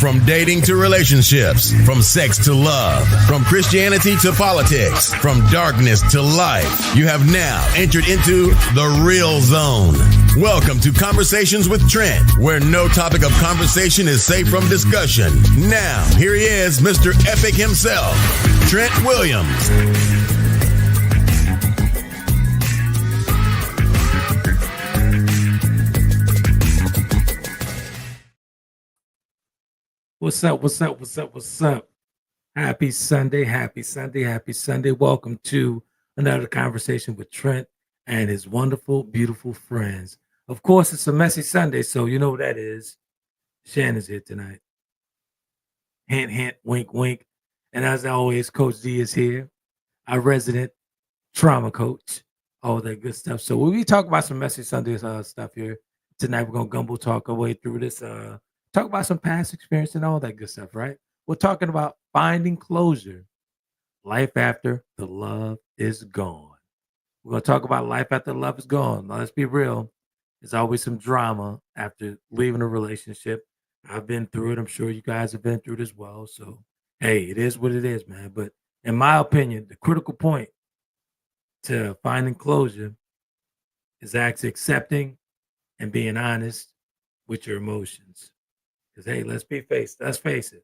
From dating to relationships, from sex to love, from Christianity to politics, from darkness to light, you have now entered into the real zone. Welcome to Conversations with Trent, where no topic of conversation is safe from discussion. Now, here he is, Mr. Epic himself, Trent Williams. What's up? Happy Sunday. Welcome to another conversation with Trent and his wonderful, beautiful friends. Of course, it's a messy Sunday, so you know what that is. Shann is here tonight. Hint, hint, wink, wink. And as always, Coach Dee is here, our resident trauma coach, all that good stuff. So we'll be talking about some messy Sunday stuff here. Tonight, we're going to GuMbOtAlk our way through this talk about some past experience and all that good stuff, right? We're talking about finding closure, life after the love is gone. We're going to talk about life after love is gone. Now, let's be real. There's always some drama after leaving a relationship. I've been through it. I'm sure you guys have been through it as well. So, hey, it is what it is, man. But in my opinion, the critical point to finding closure is actually accepting and being honest with your emotions. Because, hey, let's face it.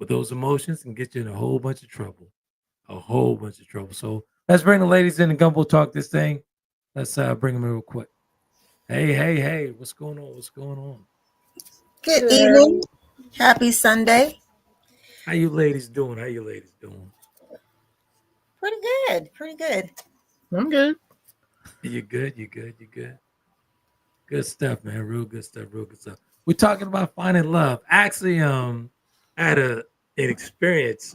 With those emotions can get you in a whole bunch of trouble. So let's bring the ladies in and GuMbOtAlk this thing. Let's bring them in real quick. Hey. What's going on? Good evening. Happy Sunday. How you ladies doing? Pretty good. I'm good. You good? Good stuff, man. Real good stuff. We're talking about finding love. Actually, I had an experience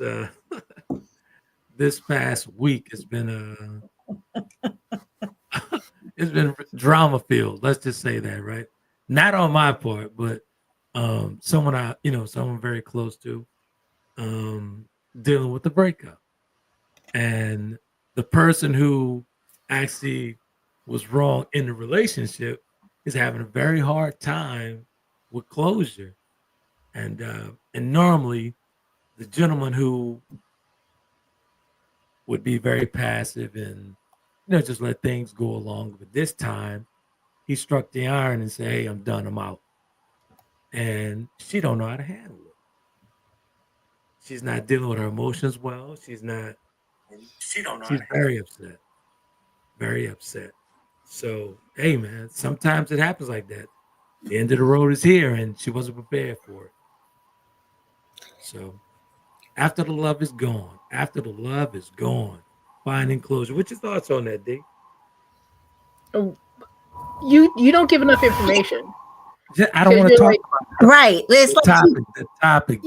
this past week. It's been it's been drama filled. Let's just say that, right? Not on my part, but someone very close to, dealing with the breakup, and the person who actually was wrong in the relationship is having a very hard time with closure, and normally the gentleman who would be very passive and just let things go along, but this time he struck the iron and said, "Hey, I'm done, I'm out." And she don't know how to handle it. She's not dealing with her emotions well. She's very upset. So, hey, man, sometimes it happens like that. The end of the road is here, and she wasn't prepared for it. So, after the love is gone, finding closure. What's your thoughts on that, D? You don't give enough information. I don't want to talk about right. It's the topic.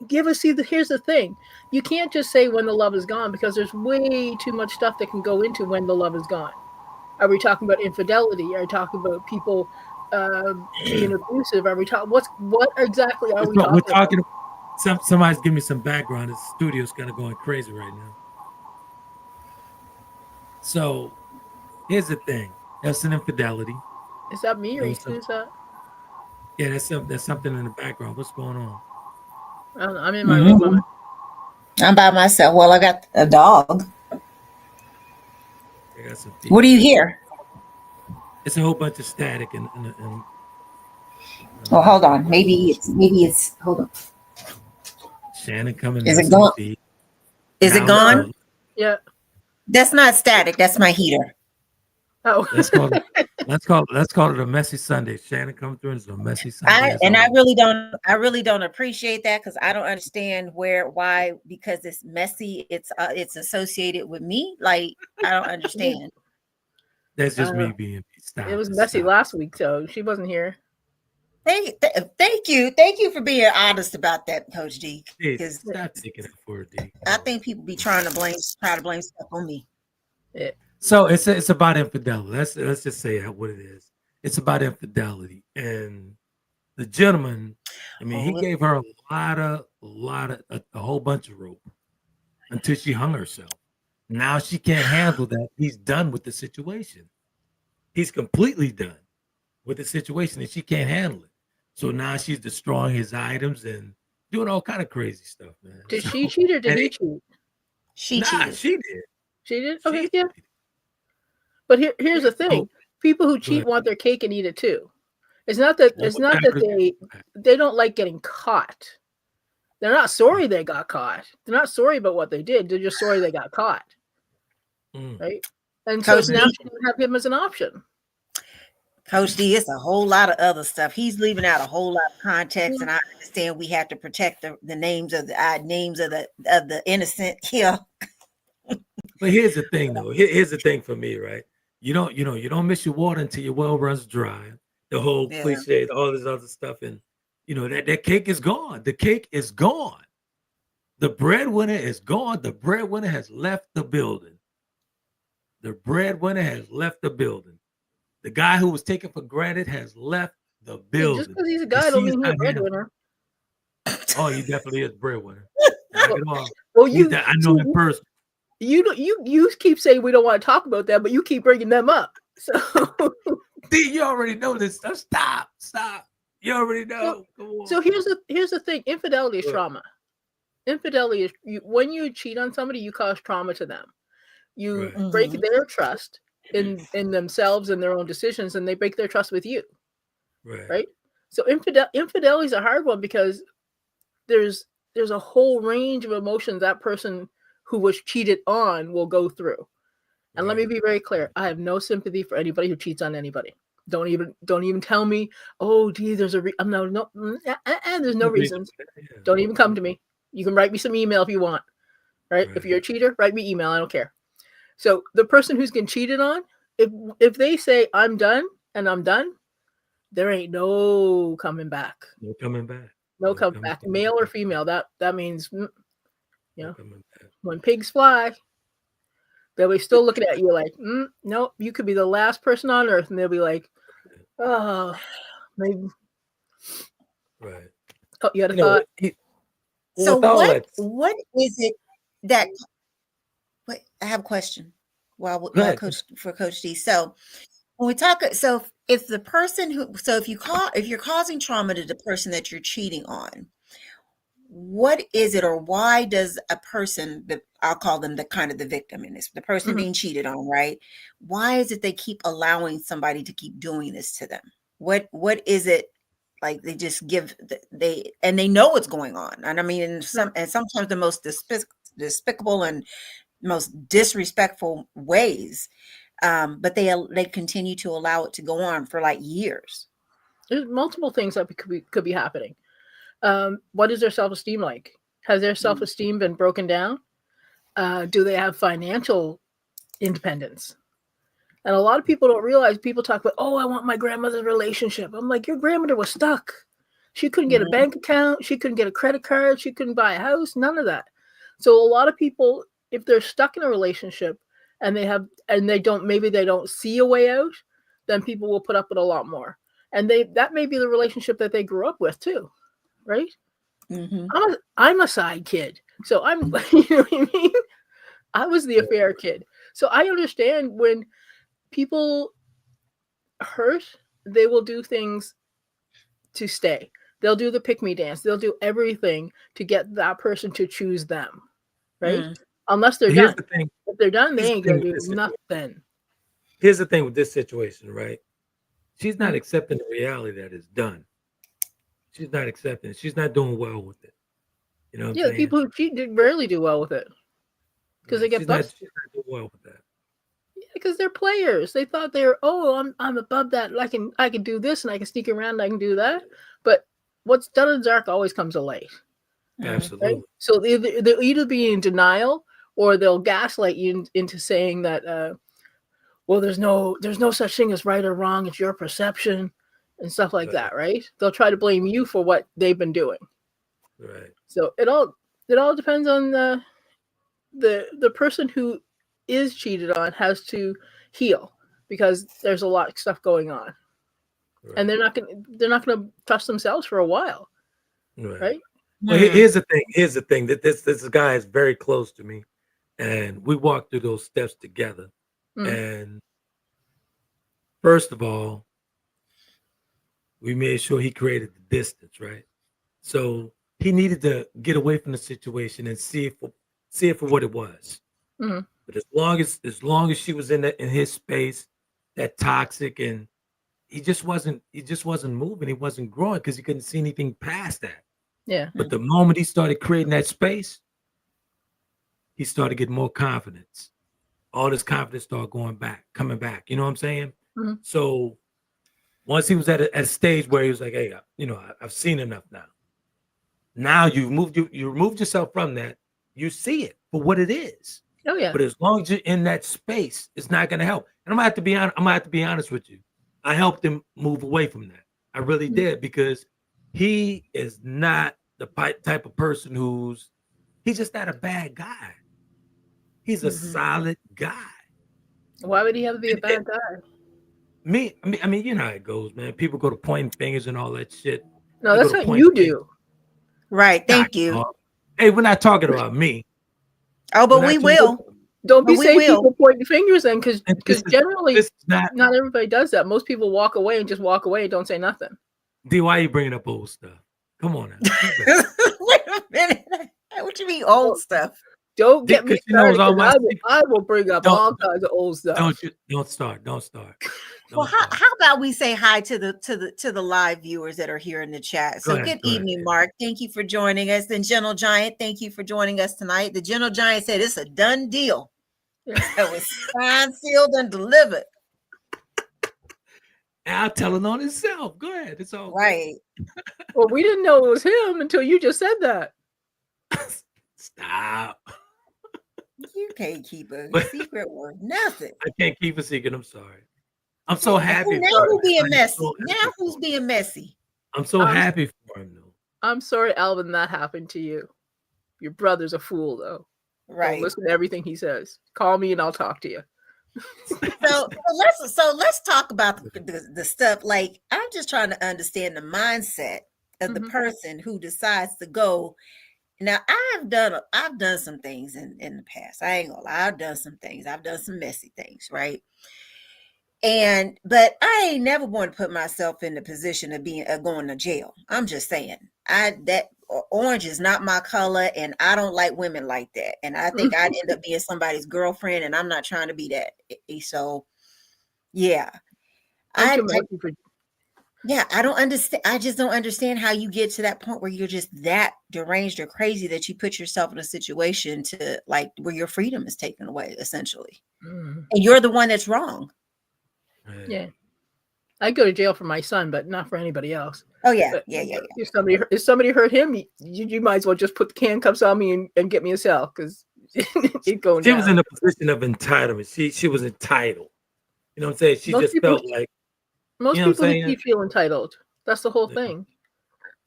Here's the thing. You can't just say when the love is gone, because there's way too much stuff that can go into when the love is gone. Are we talking about infidelity? Are we talking about people being abusive? Are we talking what exactly are we talking about? Somebody's giving me some background. The studio's kind of going crazy right now. So here's the thing. That's an infidelity. Is that me or who's that? Yeah, that's something in the background. What's going on? I'm in my room. I'm by myself. Well, I got a dog. I got some what do you hear? It's a whole bunch of static and well, hold on. Maybe it's hold on. Shannon coming. Is it gone? Is it gone? Yeah. That's not static. That's my heater. Oh. Let's call it a messy Sunday. Shannon coming through, and it's a messy Sunday. I really don't appreciate that, because I don't understand why, because it's messy. It's associated with me. Like, I don't understand. That's just me being. It was messy last week, so she wasn't here. Thank you for being honest about that, Coach Dee. Stop taking it for a D. I think people be trying to blame stuff on me. Yeah. So it's about infidelity. Let's just say what it is. It's about infidelity, and the gentleman. I mean, he gave her a whole bunch of rope until she hung herself. Now she can't handle that. He's done with the situation. He's completely done with the situation, and she can't handle it. So now she's destroying his items and doing all kind of crazy stuff, man. Did So, she cheat or did and he it- cheat? She nah, cheated. she did. She did? She Okay, yeah. cheated. But here's the Yeah. thing. People who Go cheat ahead. want their cake and eat it too. It's not that Well, it's not that they don't like getting caught. They're not sorry they got caught. They're not sorry about what they did. They're just sorry they got caught. Mm. Right? And Coach so now Dee. she doesn't have him as an option. Coach D, it's a whole lot of other stuff. He's leaving out a whole lot of context, and I understand we have to protect the names of the innocent here. But here's the thing, though. Here's the thing for me, right? You don't miss your water until your well runs dry. The whole Yeah. cliche, all this other stuff, and that cake is gone. The cake is gone. The breadwinner is gone. The breadwinner has left the building. The breadwinner has left the building. The guy who was taken for granted has left the Hey, building. just because he's a guy don't mean he's a breadwinner. Oh, he definitely is breadwinner. Knock it off. Well, I know him first. You keep saying we don't want to talk about that, but you keep bringing them up. So See, you already know this stuff. Stop. You already know. So here's the thing. Infidelity is trauma. Infidelity is when you cheat on somebody, you cause trauma to them. You break their trust in themselves and their own decisions, and they break their trust with you. Right? So infidelity is a hard one because there's a whole range of emotions that person who was cheated on will go through. And let me be very clear. I have no sympathy for anybody who cheats on anybody. Don't even tell me, oh, gee, there's a there's no reasons. Don't even come to me. You can write me some email if you want. Right? If you're a cheater, write me email. I don't care. So the person who's getting cheated on, if they say I'm done and I'm done, there ain't no coming back. No coming back. No coming back. Male or female. That means when pigs fly, they'll be still looking at you like, no, you could be the last person on earth, and they'll be like, oh, maybe. Right. Oh, you had a thought? So what is it that? Wait, I have a question. For Coach D. So when we talk, so if the person if you're causing trauma to the person that you're cheating on, what is it, or why does a person that I'll call them the victim in this, the person being cheated on, right? Why is it they keep allowing somebody to keep doing this to them? What is it? Like they just they know what's going on. And I mean, and sometimes the most despicable and most disrespectful ways. But they continue to allow it to go on for like years. There's multiple things that could be happening. What is their self-esteem like? Has their self-esteem been broken down? Do they have financial independence? And a lot of people don't realize, people talk about, oh, I want my grandmother's relationship. I'm like, your grandmother was stuck. She couldn't get a bank account. She couldn't get a credit card. She couldn't buy a house. None of that. So a lot of people, if they're stuck in a relationship and they don't see a way out, then people will put up with a lot more. And that may be the relationship that they grew up with too. Right? I'm a side kid. So I'm, you know what I mean? I was the affair kid. So I understand when people hurt, they will do things to stay. They'll do the pick me dance. They'll do everything to get that person to choose them, right? Unless they're done. If they're done, they ain't gonna do nothing. Here's the thing with this situation, right? She's not accepting the reality that it's done. She's not accepting it. She's not doing well with it. You know what I'm saying? People who cheat rarely do well with it because they get busted. She's not doing well with that. Because they're players. They thought they were, I'm above that. I can do this and I can sneak around and I can do that. But what's done in the dark always comes to light. Absolutely. Right? So they'll either be in denial or they'll gaslight you into saying that, there's no such thing as right or wrong. It's your perception and stuff like that, right? They'll try to blame you for what they've been doing. Right. So it all depends on the person who is cheated on has to heal because there's a lot of stuff going on, and they're not gonna trust themselves for a while, right? Well, here's the thing that this guy is very close to me, and we walked through those steps together. And first of all, we made sure he created the distance, right? So he needed to get away from the situation and see it for what it was. Mhm. But as long as she was in his space, that toxic, and he just wasn't moving. He wasn't growing because he couldn't see anything past that. Yeah. But the moment he started creating that space, he started getting more confidence. All this confidence started coming back. You know what I'm saying? Mhm. So once he was at a stage where he was like, hey, I've seen enough now. Now you removed yourself from that. You see it for what it is. Oh yeah. But as long as you're in that space, it's not going to help. And I'm gonna have to be honest with you. I helped him move away from that. I really did, because he is not the type of person he's just not a bad guy. He's a solid guy. Why would he have to be a bad guy? I mean, you know how it goes, man. People go to pointing fingers and all that shit. No, that's what you do. Right. Thank you. Hey, we're not talking about me. Oh, but we will. Don't be saying people pointing fingers then, because generally not everybody does that. Most people walk away and just walk away and don't say nothing. D, why are you bringing up old stuff? Come on now. Wait a minute. What you mean old stuff? Don't get me started. I will bring up all kinds of old stuff. Don't start. Well, how about we say hi to the live viewers that are here in the chat? So good evening, Mark. Thank you for joining us. And Gentle Giant, thank you for joining us tonight. The Gentle Giant said it's a done deal. It was signed, sealed, and delivered. I'll tell it on himself. Go ahead. It's all right. Well, we didn't know it was him until you just said that. Stop. You can't keep a secret or nothing. I can't keep a secret. I'm sorry. I'm so happy. Now who's being messy? Now who's being messy? I'm so happy for him, though. I'm sorry, Alvin, that happened to you. Your brother's a fool, though. Right. Don't listen to everything he says. Call me and I'll talk to you. So let's talk about the stuff. Like, I'm just trying to understand the mindset of the person who decides to go. Now, I've done some things in the past. I ain't gonna lie. I've done some things. I've done some messy things, right? But I ain't never want to put myself in the position of being going to jail. I'm just saying, that orange is not my color, and I don't like women like that. And I think I'd end up being somebody's girlfriend, and I'm not trying to be that. So, yeah, I don't understand. I just don't understand how you get to that point where you're just that deranged or crazy that you put yourself in a situation to like where your freedom is taken away, essentially, and you're the one that's wrong. Yeah, I go to jail for my son, but not for anybody else. Oh yeah, but yeah. If somebody hurt him, you might as well just put the handcuffs on me and get me a cell, because it's going. She was in a position of entitlement. She was entitled. You know what I'm saying? She just felt like most people feel entitled. That's the whole thing.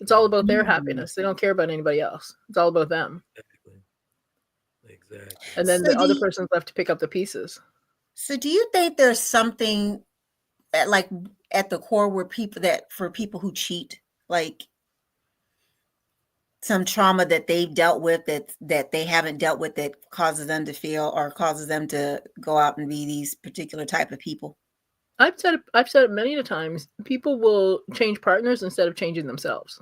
It's all about their happiness. They don't care about anybody else. It's all about them. Exactly. And then the other person's left to pick up the pieces. So do you think there's something at the core where for people who cheat, like some trauma that they've dealt with that they haven't dealt with that causes them to feel or causes them to go out and be these particular type of people? I've said it many times. People will change partners instead of changing themselves.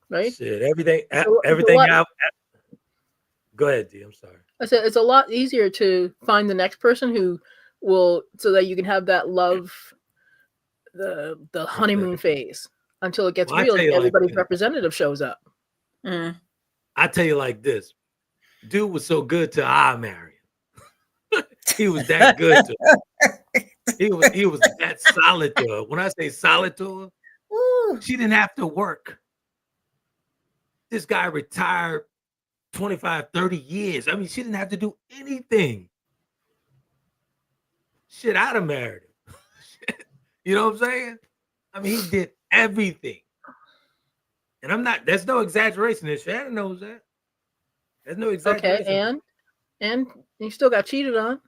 Right? Shit, everything. Go ahead, Dee. I'm sorry. I said it's a lot easier to find the next person who will, so that you can have that love, the honeymoon phase until it gets real and everybody's representative shows up. I tell you like this. Dude was so good till I married him. He was that good to her. He was that solid to her. When I say solid to her, she didn't have to work. This guy retired 25, 30 years. I mean, she didn't have to do anything. Shit, I'd have married him. You know what I'm saying? I mean, he did everything. And there's no exaggeration. And Shannon knows that. There's no exaggeration. Okay, and you still got cheated on.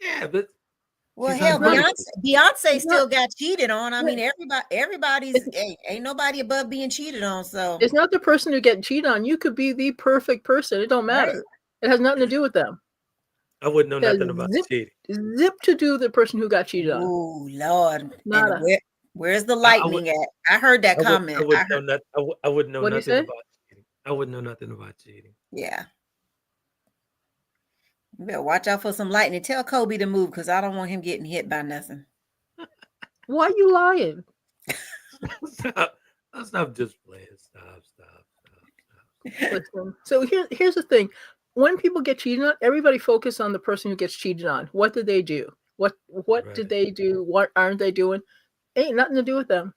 Yeah, but well, hell, Beyonce still got cheated on. I mean, everybody's ain't nobody above being cheated on. So it's not the person who get cheated on. You could be the perfect person. It don't matter. Right. It has nothing to do with them. I wouldn't know nothing about cheating. Zip to do the person who got cheated on. Oh Lord! Nada. And where's the lightning at? I heard that comment. I wouldn't know nothing about cheating. I wouldn't know nothing about cheating. Yeah. You better watch out for some lightning. Tell Kobe to move because I don't want him getting hit by nothing. Why are you lying? Stop just playing. Stop. Listen. So here's the thing. When people get cheated on, everybody focus on the person who gets cheated on. What did they do? What did they do? What aren't they doing? Ain't nothing to do with them.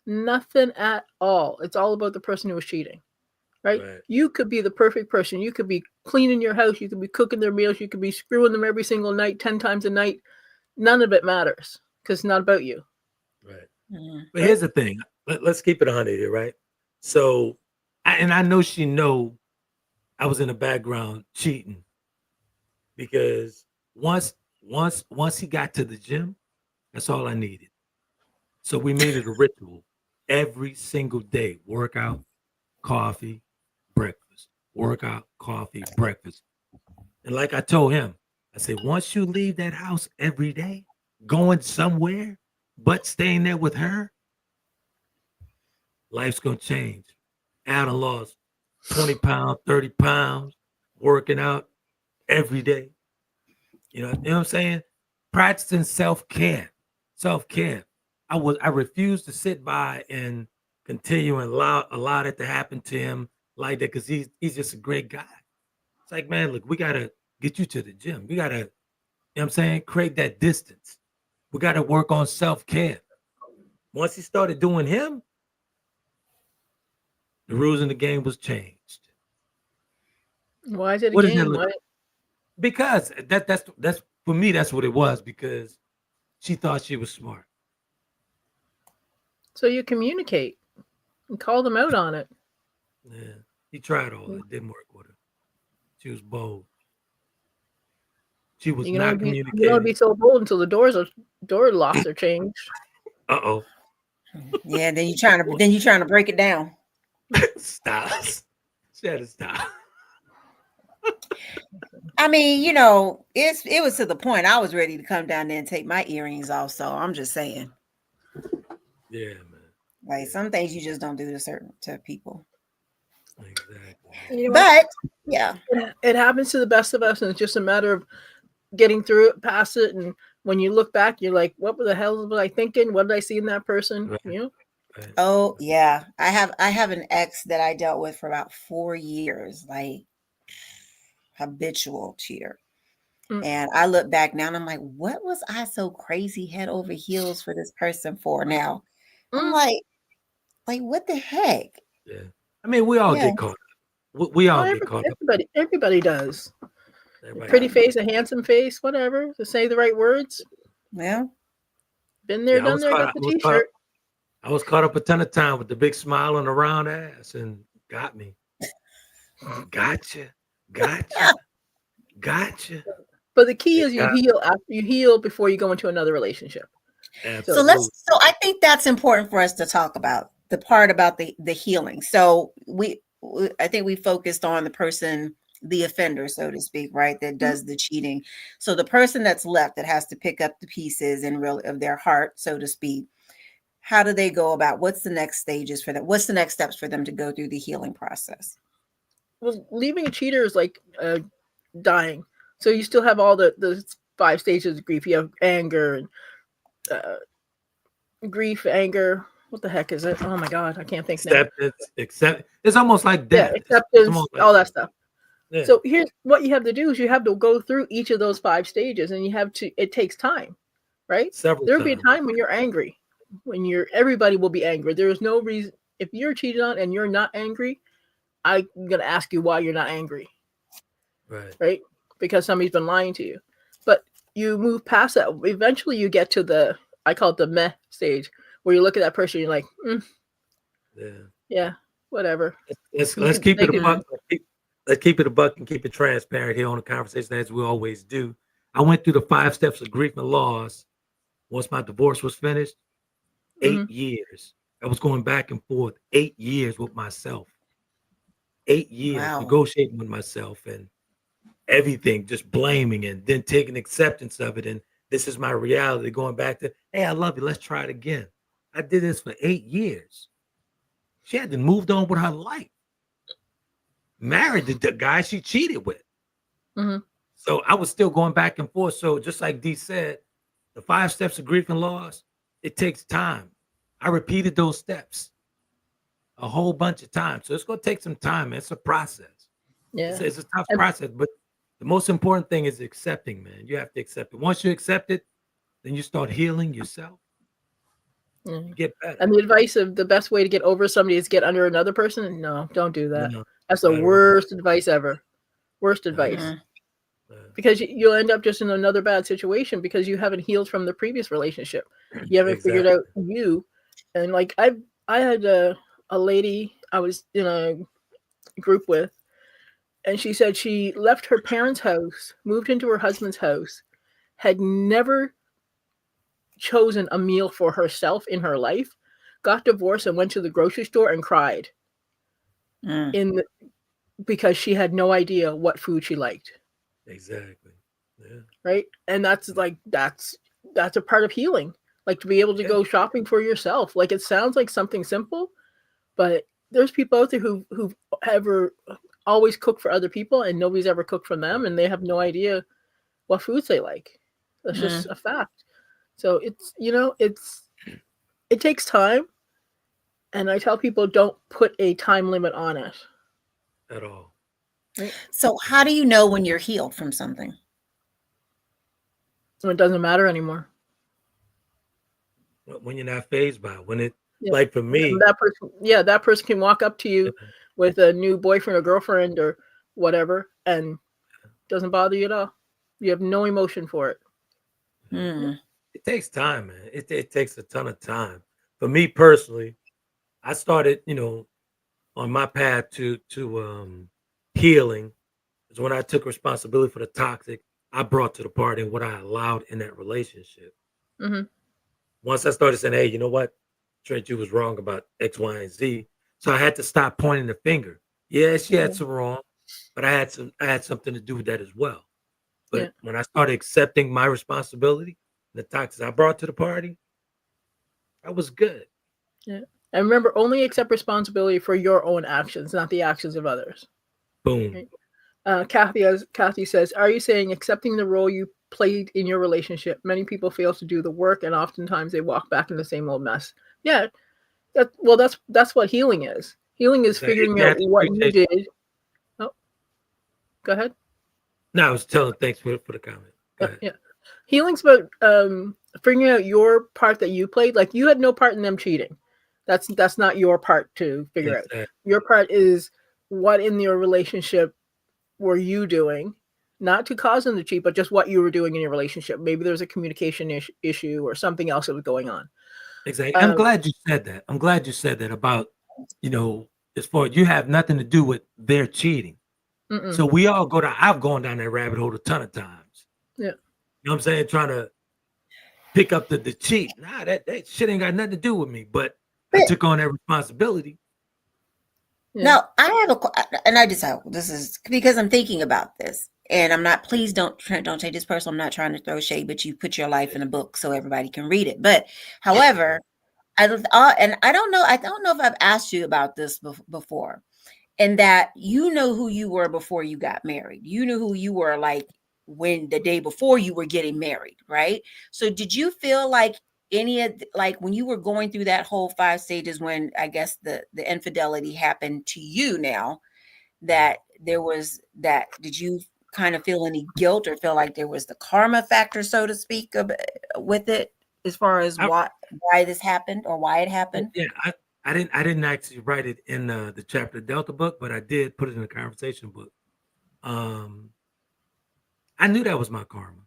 Nothing at all. It's all about the person who was cheating. Right? You could be the perfect person. You could be cleaning your house. You could be cooking their meals. You could be screwing them every single night, 10 times a night. None of it matters because it's not about you. Right. Mm-hmm. But here's the thing. Let's keep it 100 here, right? So, I know she know I was in the background cheating because once he got to the gym, that's all I needed. So we made it a ritual every single day. Workout, coffee, breakfast. Workout, coffee, breakfast. And like I told him, I said, once you leave that house every day, going somewhere, but staying there with her, life's going to change. Adam lost 20 pounds, 30 pounds, working out every day. You know what I'm saying? Practicing self-care. I refused to sit by and continue and allow that to happen to him like that because he's just a great guy. It's like, man, look, we got to get you to the gym. We got to, you know what I'm saying, create that distance. We got to work on self-care. Once he started doing him, the rules in the game was changed. Why is it a game? Because that's for me, that's what it was, because she thought she was smart. So you communicate and call them out on it. Yeah. He tried all that. Didn't work with her. She was bold. She was not communicating. You don't be so bold until the door locks are changed. Uh-oh. Yeah, then you're trying to break it down. Stop. She had to stop. I mean, you know, it was to the point I was ready to come down there and take my earrings off. So I'm just saying. Yeah, man. Like some things you just don't do to people. Exactly. You know, but yeah, it happens to the best of us, and it's just a matter of getting through it, past it, and when you look back, you're like, "What the hell was I thinking? What did I see in that person?" Right. You know. Right. Oh yeah, I have an ex that I dealt with for about 4 years, like habitual cheater. And I look back now and I'm like, what was I so crazy head over heels for this person for now? I'm like what the heck? Yeah. I mean, we all get caught up. We all get caught up. Everybody does. Pretty face, a handsome face, whatever. To say the right words. Well, been there, done there, got the t-shirt. I was caught up a ton of time with the big smile and the round ass and got me. Gotcha. But the key is you heal before you go into another relationship. Absolutely. So I think that's important for us to talk about, the part about the healing. So I think we focused on the person, the offender, so to speak, right, that does the cheating. So the person that's left that has to pick up the pieces of their heart, so to speak, how do they go about, what's the next stages for them? What's the next steps for them to go through the healing process? Well, leaving a cheater is like dying. So you still have all the 5 stages of grief. You have anger and grief, anger. What the heck is it? Oh my God, I can't think now. It's almost like death. Yeah, acceptance, all that stuff. Yeah. So here's what you have to do: is you have to go through each of those 5 stages, and it takes time, right? There'll be a time when you're angry, everybody will be angry. There is no reason, if you're cheated on and you're not angry, I'm gonna ask you why you're not angry, right? Because somebody's been lying to you. But you move past that. Eventually, you get to I call it the meh stage, where you look at that person, and you're like, yeah, whatever. Let's keep it a buck. Let's keep it a buck and keep it transparent here on the conversation, as we always do. I went through the 5 steps of grief and loss. Once my divorce was finished, 8 years. I was going back and forth 8 years with myself. 8 years negotiating with myself, and everything, just blaming and then taking acceptance of it. And this is my reality, going back to, hey, I love you. Let's try it again. I did this for 8 years. She had to moved on with her life. Married the guy she cheated with. Mm-hmm. So I was still going back and forth. So just like Dee said, the 5 steps of grief and loss, it takes time. I repeated those steps a whole bunch of times. So it's going to take some time. It's a process. Yeah. It's a tough process, but the most important thing is accepting, man. You have to accept it. Once you accept it, then you start healing yourself. You get better. And the advice of the best way to get over somebody is get under another person. No, don't do that. No, that's the worst advice ever. Worst advice. Because you'll end up just in another bad situation because you haven't healed from the previous relationship. You haven't figured out you. And like I had a lady I was in a group with, and she said she left her parents' house, moved into her husband's house, had never chosen a meal for herself in her life, got divorced and went to the grocery store and cried because she had no idea what food she liked. Exactly. Yeah. Right. And that's a part of healing. Like to be able to go shopping for yourself. Like it sounds like something simple, but there's people out there who've ever always cooked for other people and nobody's ever cooked for them and they have no idea what foods they like. That's just a fact. So it's, it takes time. And I tell people don't put a time limit on it. At all. Right. So how do you know when you're healed from something? So it doesn't matter anymore. When you're not fazed by it. When it, like for me. That person can walk up to you with a new boyfriend or girlfriend or whatever and doesn't bother you at all. You have no emotion for it. It takes time, man. It takes a ton of time. For me personally, I started, on my path to healing is when I took responsibility for the toxic I brought to the party and what I allowed in that relationship. Once I started saying, hey, you know what? Trent, you was wrong about X, Y, and Z. So I had to stop pointing the finger. Yeah, she had some wrong, but I had something to do with that as well. But when I started accepting my responsibility, the toxic I brought to the party, that was good. Yeah. And remember, only accept responsibility for your own actions, not the actions of others. Boom. Right? Kathy says, are you saying accepting the role you played in your relationship? Many people fail to do the work, and oftentimes they walk back in the same old mess. Yeah, that's what healing is. Healing is figuring out what you did. Oh, go ahead. No, I was telling. Thanks for the comment. Yeah, healing's about figuring out your part that you played. Like you had no part in them cheating. That's not your part to figure out. Your part is what in your relationship were you doing, not to cause them to cheat, but just what you were doing in your relationship. Maybe there's a communication issue or something else that was going on. Exactly. I'm glad you said that. I'm glad you said that about, as far as you have nothing to do with their cheating. So we all I've gone down that rabbit hole a ton of times. Yeah. You know what I'm saying? Trying to pick up the cheat. Nah, that shit ain't got nothing to do with me, but I took on that responsibility. Yeah. Now I have and I just this is because I'm thinking about this, and I'm not. Please don't take this personal. I'm not trying to throw shade, but you put your life in a book so everybody can read it. But however, I don't know if I've asked you about this before, and that you know who you were before you got married. You knew who you were like when the day before you were getting married, right? So did you feel like when you were going through that whole 5 stages when I guess the infidelity happened to you now, that there was that, did you kind of feel any guilt or feel like there was the karma factor, so to speak, with it as far as why this happened or why it happened? Yeah, I didn't actually write it in the chapter Delta book, but I did put it in the conversation book. I knew that was my karma.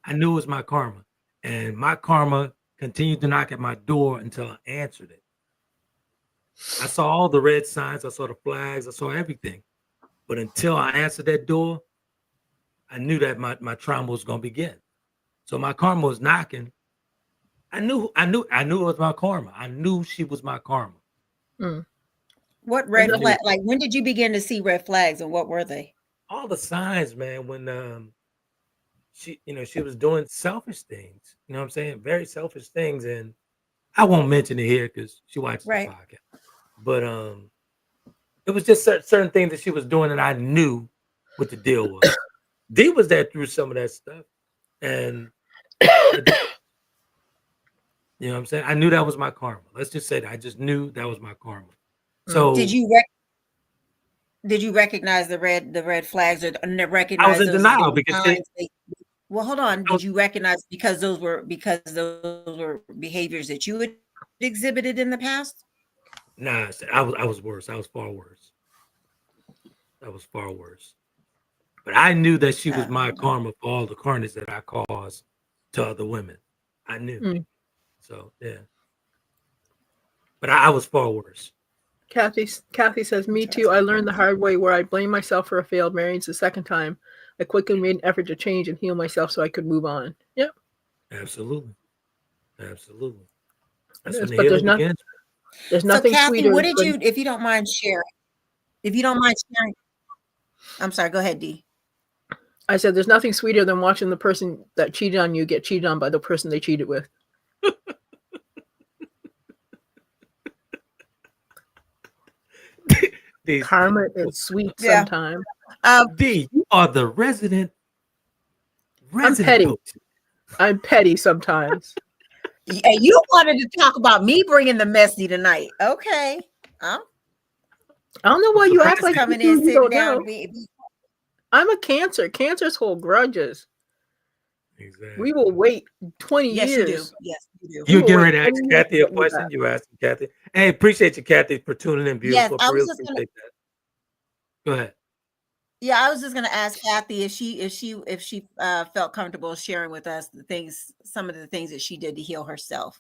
I knew it was my karma. And my karma continued to knock at my door until I answered it. I saw all the red signs. I saw the flags. I saw everything. But until I answered that door, I knew that my trauma was going to begin. So my karma was knocking. I knew it was my karma. I knew she was my karma. What red flag? Like when did you begin to see red flags and what were they? all the signs, man, when she, she was doing selfish things, you know what I'm saying? Very selfish things. And I won't mention it here because she watches the Right. podcast. But it was just certain things that she was doing that I knew what the deal was. Dee was there through some of that stuff. And you know what I'm saying? I knew that was my karma. Let's just say that. I just knew that was my karma. So did you recognize the red flags, or recognize I was in those denial because well, hold on. Did you recognize because those were behaviors that you had exhibited in the past? Nah, I was worse. I was far worse. But I knew that she was my karma for all the carnage that I caused to other women. I knew. So yeah. But I was far worse. Kathy says, me too. I learned the hard way where I blamed myself for a failed marriage the second time. I quickly made an effort to change and heal myself so I could move on. Yep. Absolutely. That's but when the there's begins. Nothing Kathy, sweeter. What did you, if you don't mind sharing? I'm sorry, go ahead, Dee. I said there's nothing sweeter than watching the person that cheated on you get cheated on by the person they cheated with. Karma is sweet sometimes. Dee, you are the resident. I'm petty. Coach. I'm petty sometimes. Yeah, you wanted to talk about me bringing the messy tonight. Okay. I don't know why you act like coming in, sitting down. I'm a Cancer. Cancers hold grudges. Exactly. We will wait 20 years. You do. Yes, you do. You're getting ready to ask Kathy a question. You asking Kathy. Hey, appreciate you, Kathy, for tuning in. Beautiful. Yes, I was just appreciate that. Go ahead. Yeah, I was just going to ask Kathy if she felt comfortable sharing with us some of the things that she did to heal herself.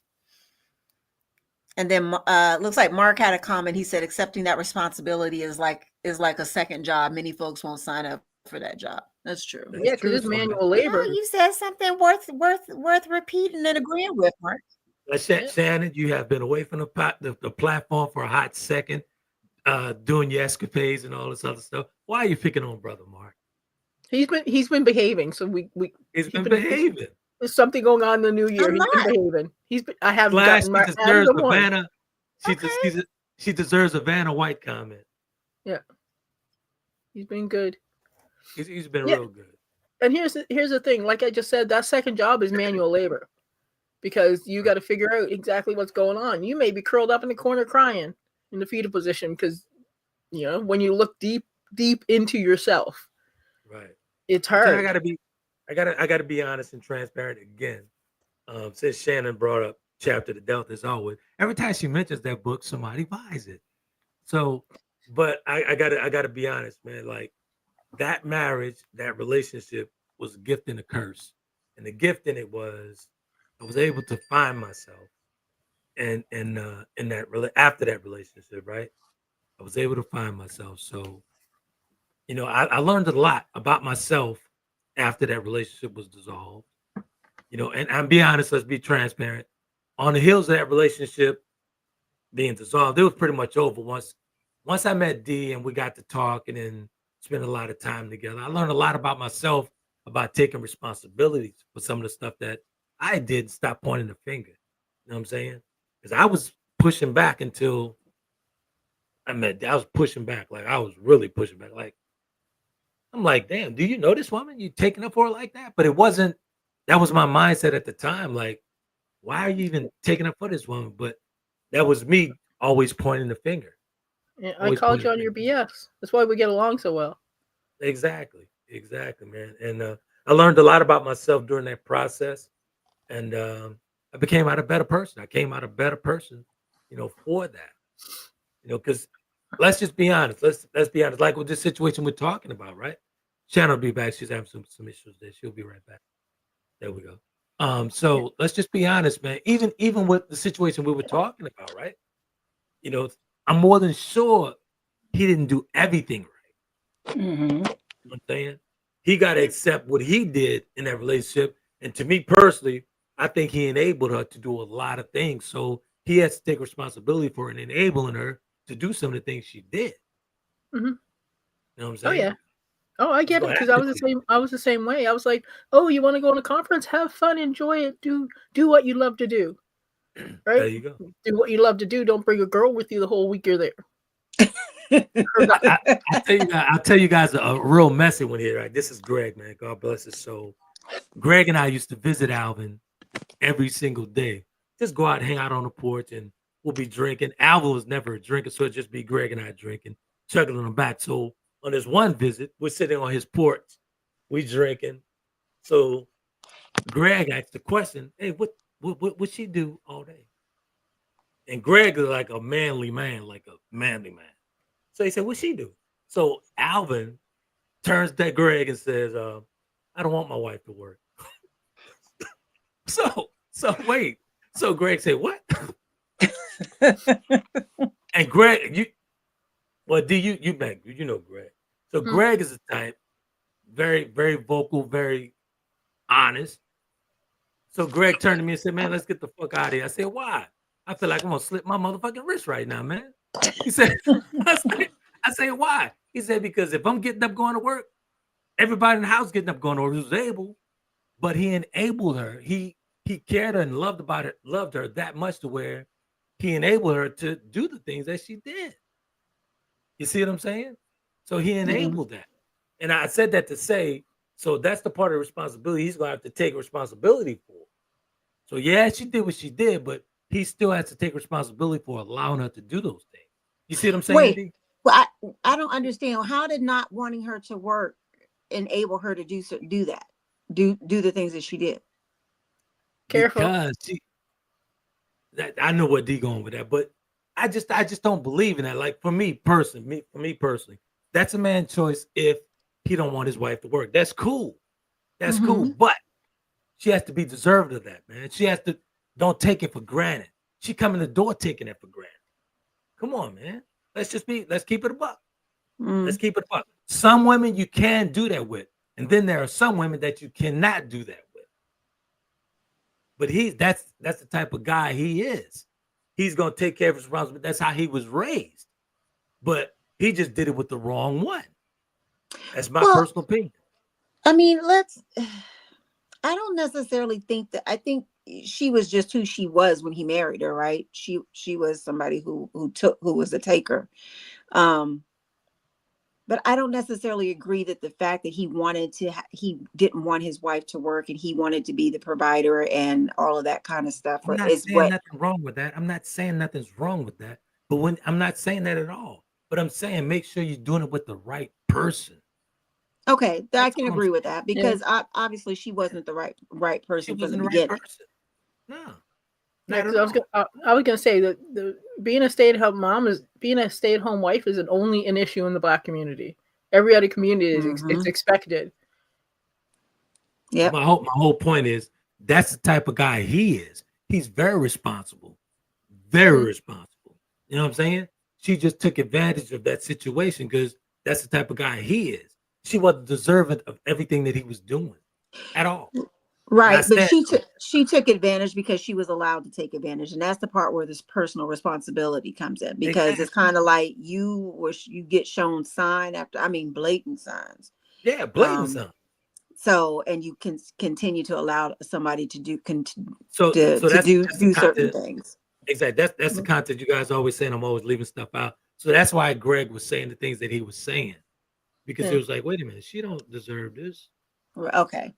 And then looks like Mark had a comment. He said accepting that responsibility is like a second job. Many folks won't sign up for that job. That's true. Yeah, because it's manual labor. You said something worth repeating and agreeing with, Mark. Shannon, you have been away from the platform for a hot second, doing your escapades and all this other stuff. Why are you picking on Brother Mark? He's been behaving. So he's been behaving. There's something going on in the new year. He's been behaving. I haven't gotten my deserves a Vanna. She deserves a Vanna White comment. Yeah. He's been good. He's been real good. And here's the thing. Like I just said, that second job is manual labor because you got to figure out exactly what's going on. You may be curled up in the corner crying in the fetal position because, when you look deep into yourself, right? It's hard. I gotta be honest and transparent again. Since Shannon brought up Chapter the Delta, as always, every time she mentions that book, somebody buys it. So, but I gotta be honest, man. Like that marriage, that relationship was a gift and a curse. And the gift in it was I was able to find myself, and in that after that relationship, right? I was able to find myself. So, I learned a lot about myself after that relationship was dissolved. And I'm be honest, let's be transparent. On the heels of that relationship being dissolved, it was pretty much over. Once I met Dee and we got to talk and then spend a lot of time together, I learned a lot about myself, about taking responsibilities for some of the stuff that I did. Stop pointing the finger. You know what I'm saying? Because I was pushing back until I met Dee. I was pushing back. Like I was really pushing back. Like I'm like, damn, do you know this woman? You taking up for her like that? But it wasn't. That was my mindset at the time. Like, why are you even taking up for this woman? But that was me always pointing the finger. Yeah, I called you on your BS. That's why we get along so well. Exactly, man. And I learned a lot about myself during that process, and I became a better person. I came out a better person, for that. Because let's just be honest. Let's be honest. Like with this situation we're talking about, right? Shannon will be back. She's having some issues there. She'll be right back. There we go. So let's just be honest, man. Even with the situation we were talking about, right? I'm more than sure he didn't do everything right. Mm-hmm. You know what I'm saying? He got to accept what he did in that relationship. And to me personally, I think he enabled her to do a lot of things. So he has to take responsibility for it, enabling her to do some of the things she did. Mm-hmm. You know what I'm saying? Oh, yeah. Oh, I get it, because I was the same way. I was like, oh, you want to go on a conference? Have fun, enjoy it, do what you love to do. Right? There you go. Do what you love to do. Don't bring a girl with you the whole week you're there. I'll tell you guys a real messy one here. Right? This is Greg, man. God bless his soul. Greg and I used to visit Alvin every single day. Just go out and hang out on the porch, and we'll be drinking. Alvin was never a drinker, so it'd just be Greg and I drinking, chugging on the back. So on this one visit, we're sitting on his porch, we drinking. So Greg asked the question, "Hey, what she do all day?" And Greg is like a manly man, So he said, "What she do?" So Alvin turns to Greg and says, "I don't want my wife to work." So wait. So Greg said, "What?" And Greg, you know Greg. So Greg is the type, very, very vocal, very honest. So Greg turned to me and said, "Man, let's get the fuck out of here." I said, "Why?" I feel like I'm gonna slip my motherfucking wrist right now, man. He said, I say, "Why?" He said, "Because if I'm getting up going to work, everybody in the house getting up going to work who's able, but he enabled her. He cared her and loved her that much to where he enabled her to do the things that she did." You see what I'm saying? So he enabled that. And I said that to say, so that's the part of responsibility he's gonna have to take responsibility for. So yeah, she did what she did, but he still has to take responsibility for allowing her to do those things. You see what I'm saying? Wait, well, I don't understand. How did not wanting her to work enable her to do that? Do the things that she did? Careful. Because I know what D going with that, but I just don't believe in that. Like for me personally, that's a man's choice if he don't want his wife to work. That's cool. That's cool. But she has to be deserving of that, man. She has to don't take it for granted. She come in the door taking it for granted. Come on, man. Let's keep it a buck. Let's keep it a buck. Some women you can do that with, and then there are some women that you cannot do that with. But that's the type of guy he is. He's gonna take care of his responsibility. That's how he was raised. But he just did it with the wrong one. That's my personal opinion. I mean, I don't necessarily think that. I think she was just who she was when he married her, right? She was somebody who was a taker. But I don't necessarily agree that the fact that he didn't want his wife to work and he wanted to be the provider and all of that kind of stuff. I'm not saying nothing wrong with that. I'm not saying nothing's wrong with that. But I'm not saying that at all. But I'm saying make sure you're doing it with the right person. Okay, I can agree with that because obviously she wasn't the right person from the beginning. Right person. No. I was gonna say that being a stay-at-home wife isn't only an issue in the Black community. Every other community it's expected. Yeah. My whole point is that's the type of guy he is. He's very responsible. Very responsible. You know what I'm saying? She just took advantage of that situation because that's the type of guy he is. She wasn't deserving of everything that he was doing at all. Right, but she took advantage because she was allowed to take advantage, and that's the part where this personal responsibility comes in because it's kind of like you get shown blatant signs. Yeah, blatant signs. So, and you can continue to allow somebody to do certain things. Exactly. That's the content you guys always saying. I'm always leaving stuff out. So that's why Greg was saying the things that he was saying because it was like, wait a minute, she don't deserve this. Okay.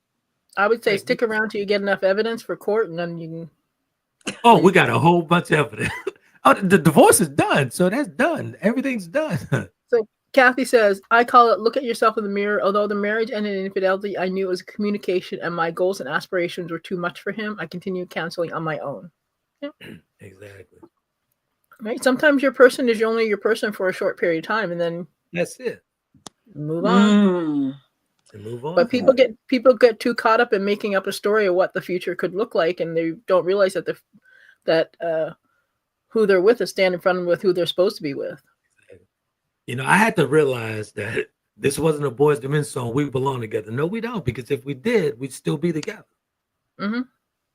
I would say stick around till you get enough evidence for court, and then you can. Oh, we got a whole bunch of evidence. The divorce is done, so that's done. Everything's done. So Kathy says, I call it look at yourself in the mirror. Although the marriage ended in infidelity, I knew it was communication, and my goals and aspirations were too much for him. I continued counseling on my own. Yeah. Exactly. Right. Sometimes your person is only your person for a short period of time, and then that's it. Move on. Move on. But people get too caught up in making up a story of what the future could look like, and they don't realize that who they're with is standing in front of them with who they're supposed to be with. You know, I had to realize that this wasn't a Boys to Men song. We belong together. No, we don't, because if we did, we'd still be together. You know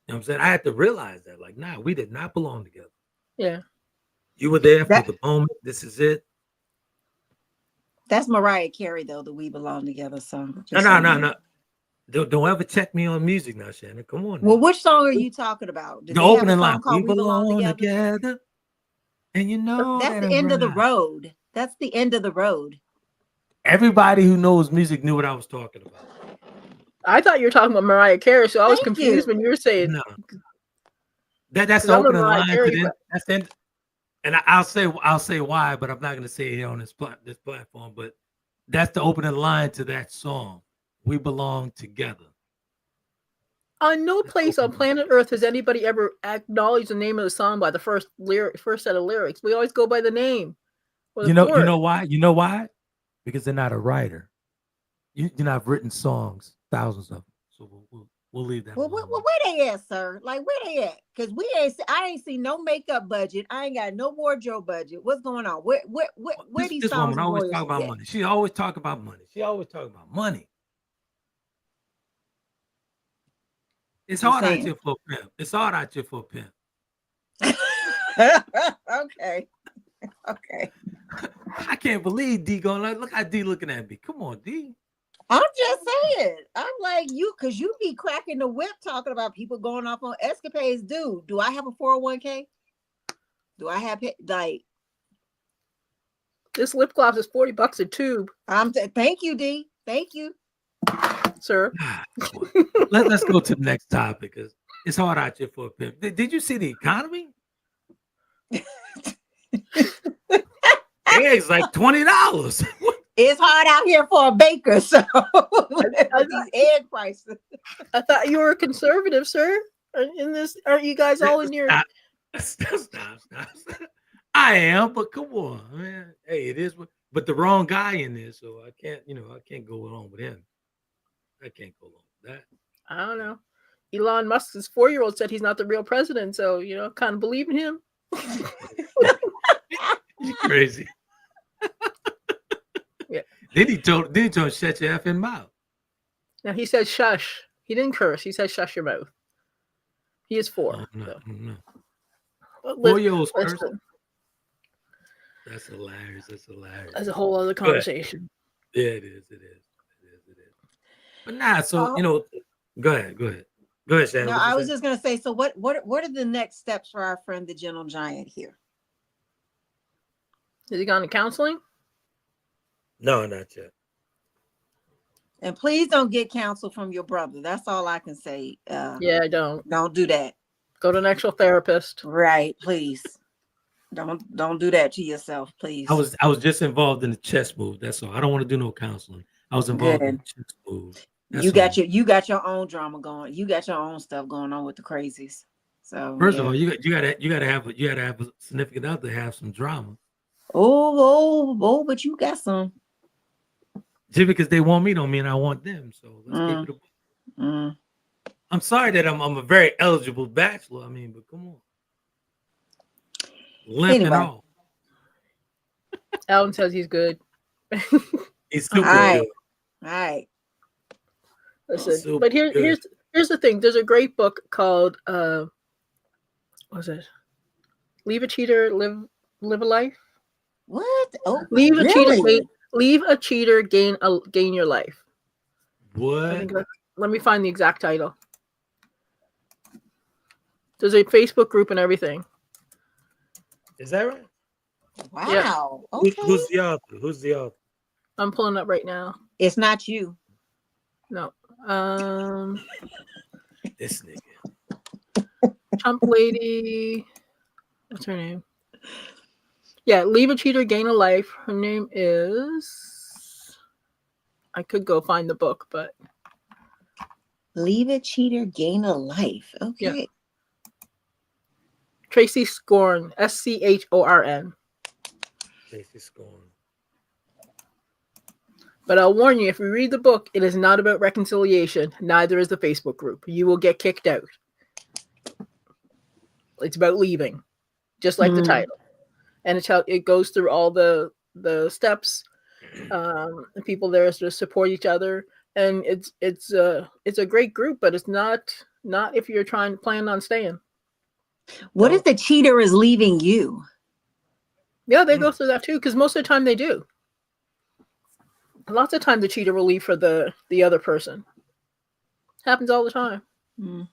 what I'm saying? I had to realize that, like, nah, we did not belong together. Yeah. You were there for the moment. This is it. That's Mariah Carey, though, the We Belong Together song. No. Don't ever check me on music now, Shannon. Come on. Well, which song are you talking about? The opening line. We belong together. And you know that's the end of the road. That's the end of the road. Everybody who knows music knew what I was talking about. I thought you were talking about Mariah Carey, so I was confused when you were saying no. That's the opening line to the, that's the end. And I'll say why, but I'm not going to say it here on this platform. But that's the opening line to that song. We belong together. On no place on planet Earth has anybody ever acknowledged the name of the song by the first set of lyrics. We always go by the name. You know why? You know why? Because they're not a writer. You know, I've written songs, thousands of them. So we'll leave that. Well, where they at, sir? Like, where they at? Because I ain't seen no makeup budget. I ain't got no wardrobe budget. What's going on? Where these this songs woman always talk about money. She always talk about money. It's hard out here for a pimp. It's hard out here for a pimp. Okay. I can't believe D going like, look how D looking at me. Come on, D. I'm just saying. I'm like you, because you be cracking the whip talking about people going off on escapades. Dude, do I have a 401k? Do I have like this lip gloss is $40 a tube? Thank you, D. Thank you, sir. Let's go to the next topic because it's hard out here for a pimp. Did you see the economy? Eggs like $20. It's hard out here for a baker, so these egg prices. I thought you were a conservative, sir. In this, aren't you guys all in your? Stop. I am, but come on, man. Hey, it is, but the wrong guy in there, so I can't go along with him. I can't go along with that. I don't know. Elon Musk's 4-year-old said he's not the real president, so kind of believe in him. You crazy. Yeah. Then he told shut your effing mouth. Now he said shush. He didn't curse. He said shush your mouth. He is 4. No. 4-year-olds curse. That's hilarious. That's a whole other conversation. Yeah, it is. But nah, so go ahead. Go ahead, Shannon. No, I was just gonna say, so what are the next steps for our friend the gentle giant here? Has he gone to counseling? No, not yet. And please don't get counsel from your brother. That's all I can say. Yeah, don't do that. Go to an actual therapist. Right, please. Don't do that to yourself, please. I was just involved in the chess move. That's all. I don't want to do no counseling. I was involved in the chess move. You got your own drama going. You got your own stuff going on with the crazies. So first of all, you gotta have a significant other to have some drama. Oh, but you got some. Just because they want me don't mean I want them. So let's keep it I'm sorry that I'm a very eligible bachelor. I mean, but come on. Limp and all. Alan says he's good. He's super good. All right. Listen, but here's the thing. There's a great book called what's it? Leave a Cheater, Live a Life. What? Oh, leave a cheater, gain your life. What? Let me find the exact title. There's a Facebook group and everything. Is that right? Wow. Yeah. Okay. Who's the author? I'm pulling up right now. It's not you. No. This nigga. Trump lady. What's her name? Yeah, leave a cheater, gain a life. Her name is. I could go find the book, but. Leave a cheater, gain a life. Okay. Yeah. Tracy Scorn, Schorn. Tracy Scorn. But I'll warn you, if you read the book, it is not about reconciliation. Neither is the Facebook group. You will get kicked out. It's about leaving, just like the title. And it goes through all the steps. The people there to support each other, and it's a great group, but it's not if you're plan on staying. What if the cheater is leaving you? Yeah, they go through that too, because most of the time they do. Lots of times the cheater will leave for the other person. Happens all the time. Mm-hmm.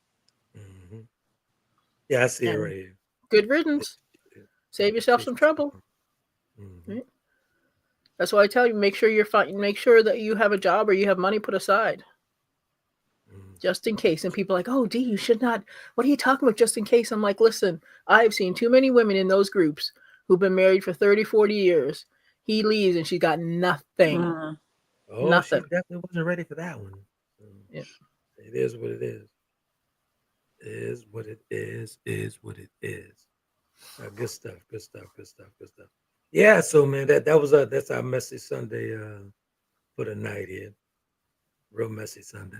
Yeah, I see it right here. Good riddance. Save yourself some trouble. Mm-hmm. Right? That's why I tell you, make sure you're fine. Make sure that you have a job or you have money put aside. Just in case. And people are like, oh, Dee, you should not. What are you talking about just in case? I'm like, listen, I've seen too many women in those groups who've been married for 30, 40 years. He leaves and she's got nothing. Oh, nothing. She definitely wasn't ready for that one. Yeah. It is what it is. Is what it is what it is. Good stuff. Yeah, so man, that's our messy Sunday for the night here. Real messy Sunday.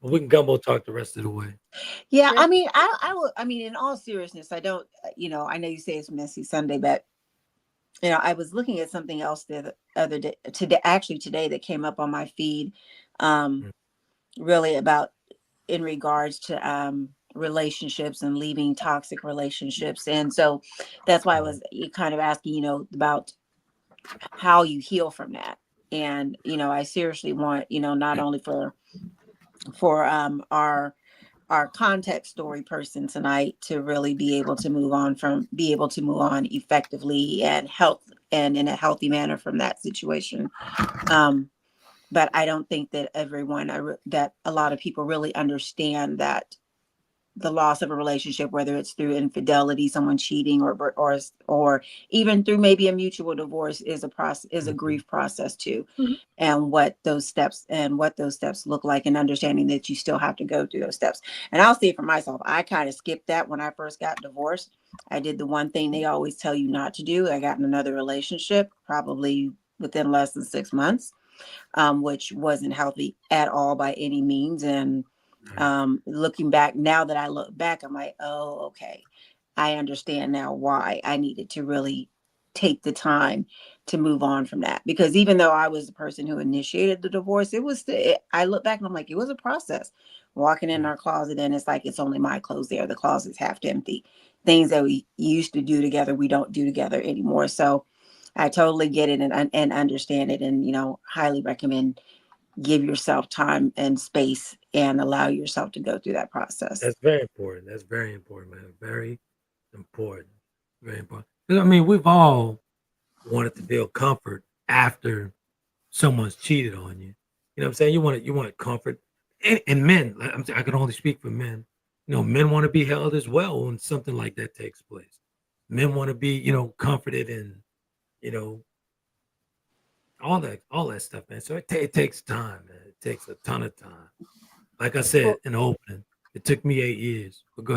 Well, we can gumbo talk the rest of the way. Yeah, I mean, I mean, in all seriousness, I don't, I know you say it's messy Sunday, but I was looking at something else the other day, today that came up on my feed, really about in regards to relationships and leaving toxic relationships. And so that's why I was kind of asking, about how you heal from that. And, I seriously want, not only for our context story person tonight to really be able to move on effectively and in a healthy manner from that situation. But I don't think that that a lot of people really understand that the loss of a relationship, whether it's through infidelity, someone cheating, or even through maybe a mutual divorce, is a grief process too, and what those steps look like, and understanding that you still have to go through those steps. And I'll say it for myself, I kind of skipped that when I first got divorced. I did the one thing they always tell you not to do. I got in another relationship, probably within less than 6 months, which wasn't healthy at all by any means. And looking back, now that I look back, I'm like, oh, okay. I understand now why I needed to really take the time to move on from that. Because even though I was the person who initiated the divorce, I look back and I'm like, it was a process. Walking in our closet, and it's like, it's only my clothes there. The closet's half empty. Things that we used to do together, we don't do together anymore. So I totally get it and understand it, and, highly recommend give yourself time and space and allow yourself to go through that process. That's very important. That's very important, man. Very important. Very important. I mean, we've all wanted to feel comfort after someone's cheated on you. You know what I'm saying? You want comfort. And men, I can only speak for men. Men want to be held as well when something like that takes place. Men want to be, comforted and, all that stuff, man. So it takes time, man. It takes a ton of time. Like I said in the opening, it took me 8 years. But go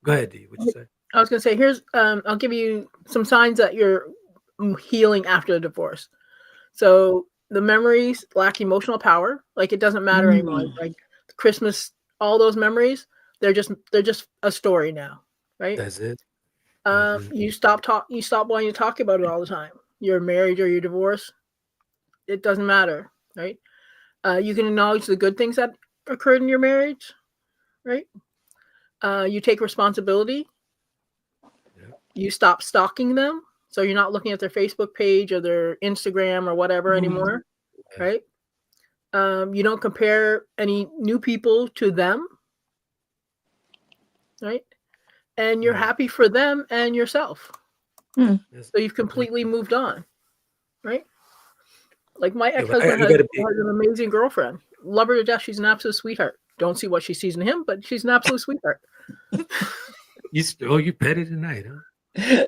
ahead, Dee. What you say? I was gonna say, here's I'll give you some signs that you're healing after the divorce. So the memories lack emotional power. Like, it doesn't matter anymore. Like Christmas, all those memories, they're just a story now, right? That's it. You stop wanting to talk about it all the time. You're married or you're divorced. It doesn't matter, right? You can acknowledge the good things that occurred in your marriage, right? You take responsibility. Yeah. You stop stalking them. So you're not looking at their Facebook page or their Instagram or whatever anymore, right? You don't compare any new people to them, right? And you're happy for them and yourself. So you've completely moved on, right? Like my ex-husband has an amazing girlfriend. Love her to death. She's an absolute sweetheart. Don't see what she sees in him, but she's an absolute sweetheart. You petty tonight, huh?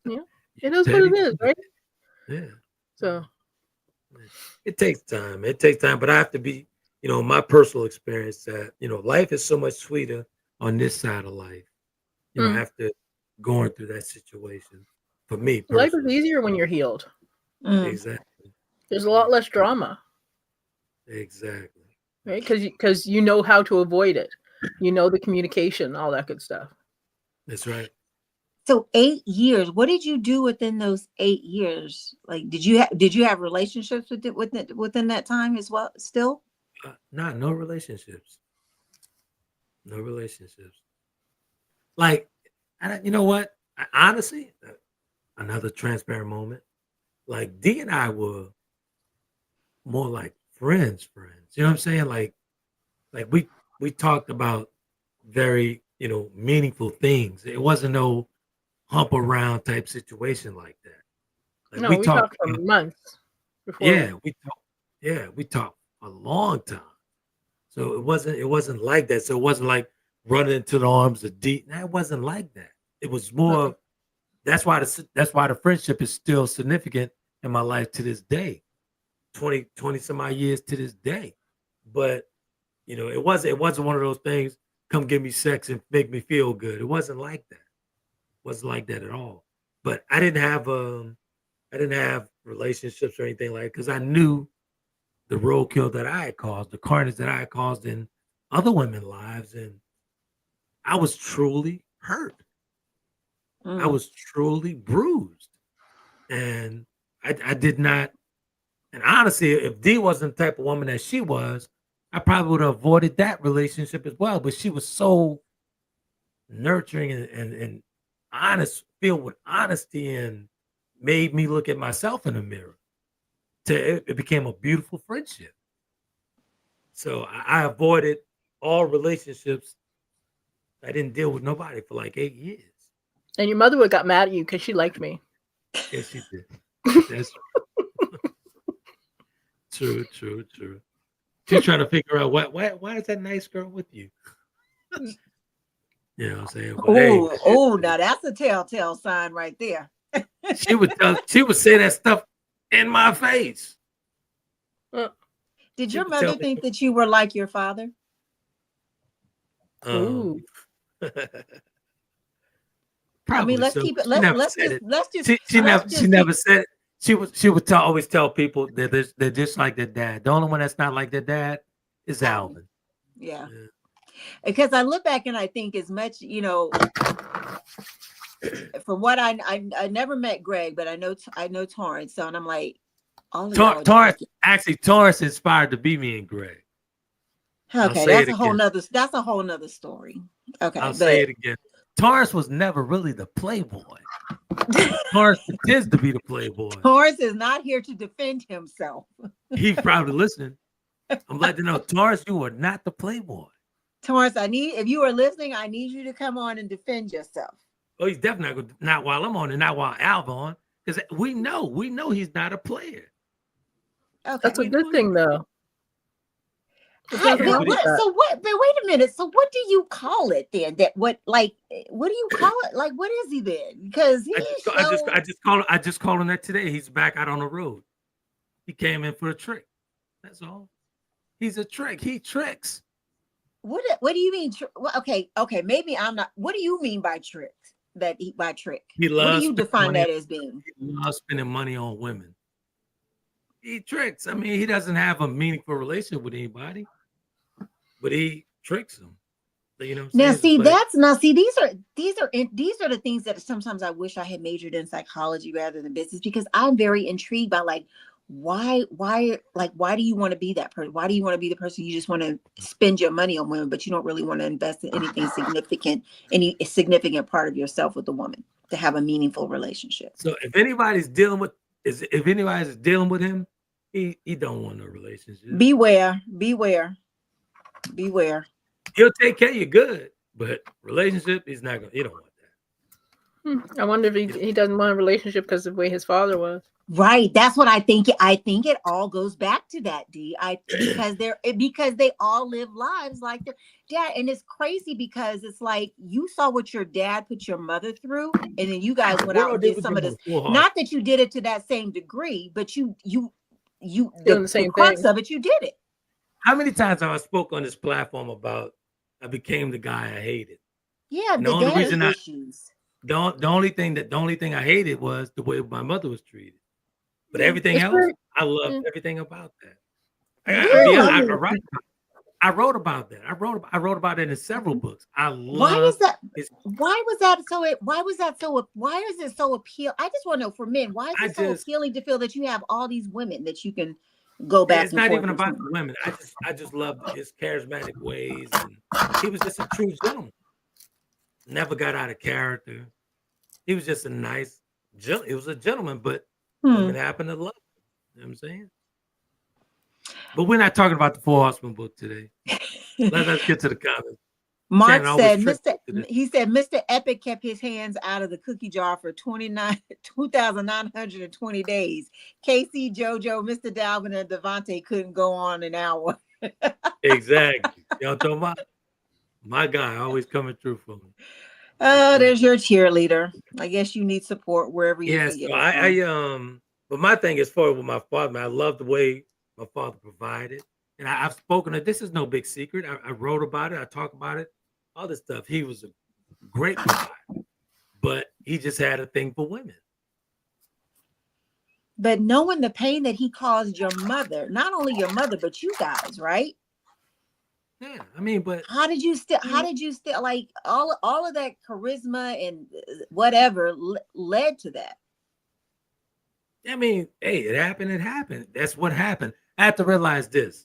Yeah, it is what it is, right? Yeah. So it takes time. But I have to be, my personal experience that, life is so much sweeter on this side of life. After going through that situation. For me, personally. Life is easier when you're healed. Exactly. There's a lot less drama. Exactly. Right? Because you know how to avoid it. You know the communication, all that good stuff. That's right. So 8 years. What did you do within those 8 years? Like, did you have relationships within that time as well? Still? No relationships. No relationships. Like, you know what? Honestly, another transparent moment. Like, Dee and I were more like friends. You know what I'm saying? Like we talked about very, meaningful things. It wasn't no hump around type situation like that. Like No, we we talked talked for about, months before. we talked a long time. So it wasn't like that. So it wasn't like running into the arms of deep. No, it wasn't like that. It was more. That's why the friendship is still significant in my life to this day. 20 some odd years to this day. But it wasn't one of those things, come give me sex and make me feel good. It wasn't like that. It wasn't like that at all. But I didn't have relationships or anything like that because I knew the roadkill that I had caused, the carnage that I had caused in other women's lives, and I was truly hurt. I was truly bruised, and I did not. And honestly, if Dee wasn't the type of woman that she was, I probably would have avoided that relationship as well. But she was so nurturing and honest, filled with honesty, and made me look at myself in the mirror. It became a beautiful friendship. So I avoided all relationships. I didn't deal with nobody for like 8 years. And your mother would have got mad at you because she liked me. Yes, she did. That's true. She's trying to figure out why is that nice girl with you? You know what I'm saying? Oh, now that's a telltale sign right there. she would say that stuff in my face. Did your mother think that you were like your father? Probably. I mean, let's keep it. Let's just. She never said it. She would always tell people that they're just like their dad. The only one that's not like their dad is Alvin. Yeah. Because I look back and I think as much, from what I never met Greg, but I know Torrance. So and I'm like, Torrance inspired to be me and Greg. Okay, that's a whole nother story. Okay, I'll say it again. Torrance was never really the playboy. Torrance pretends to be the playboy. Torrance is not here to defend himself. He's probably listening. I'm letting you know, Torrance, you are not the playboy. Torrance, if you are listening, I need you to come on and defend yourself. Oh, he's definitely not while I'm on and not while Al's on, because we know he's not a player. Okay, that's a good thing, though. So what? But wait a minute. So what do you call it then? What do you call it? Like, what is he then? Because I just called him that today. He's back out on the road. He came in for a trick. That's all. He's a trick. He tricks. What do you mean? Okay. Maybe I'm not. What do you mean by trick? By trick? He loves. What do you define that as being? He loves spending money on women. He tricks. I mean, he doesn't have a meaningful relationship with anybody, but he tricks them. So, these are the things that sometimes I wish I had majored in psychology rather than business, because I'm very intrigued by why do you want to be that person? Why do you want to be the person you just want to spend your money on women, but you don't really want to invest in anything significant, any significant part of yourself with a woman to have a meaningful relationship? So if anybody's dealing with him, he don't want a relationship. Beware. He'll take care of you good, but relationship, he don't want that. I wonder if he doesn't want a relationship because of the way his father was. Right. That's what I think. I think it all goes back to that, Dee. Because they all live lives like their dad. And it's crazy because it's like you saw what your dad put your mother through, and then you guys went out and did some of this. Not that you did it to that same degree, but the crux of it, you did it. How many times have I spoke on this platform about I became the guy I hated? Yeah, the only reason issues. The only thing I hated was the way my mother was treated. But everything else, I loved everything about that. I wrote about that. I wrote about it in several books. I love. Why is it so appealing? I just want to know, for men, why is it so appealing to feel that you have all these women that you can go back? It's not even about the women. I just loved his charismatic ways, and he was just a true gentleman. Never got out of character. He was just a nice gentleman. He was a gentleman, but women happen to love him. You know what I'm saying? But we're not talking about the Four Horsemen book today. Let's get to the comments. Mark said, he said, Mr. Epic kept his hands out of the cookie jar for 2,920 days. Casey, JoJo, Mr. Dalvin, and Devontae couldn't go on an hour. Exactly. Y'all talking about my guy always coming through for me. Oh, there's your cheerleader. I guess you need support wherever you can get it. But my thing is for with my father, I love the way my father provided. And I've spoken of this is no big secret. I wrote about it, I talk about it, all this stuff. He was a great provider, but he just had a thing for women. But knowing the pain that he caused your mother, not only your mother, but you guys, right? Yeah, I mean, but how did you still like all of that charisma and whatever led to that? I mean, hey, it happened. That's what happened. I have to realize this.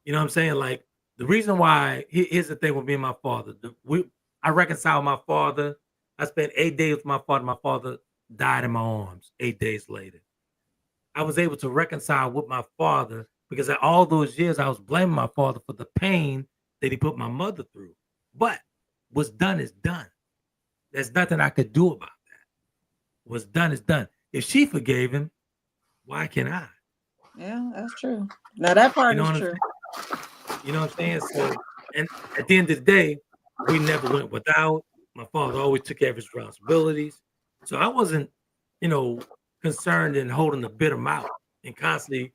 You know what I'm saying? Like the reason why here's the thing with me and my father. I reconciled my father. I spent 8 days with my father. My father died in my arms 8 days later. I was able to reconcile with my father because all those years I was blaming my father for the pain that he put my mother through. But what's done is done. There's nothing I could do about that. What's done is done. If she forgave him, why can't I? Yeah, that's true. Now that part is true. You know what I'm saying? So, and at the end of the day, we never went without. My father always took care of his responsibilities. So I wasn't, concerned in holding the bitter mouth and constantly,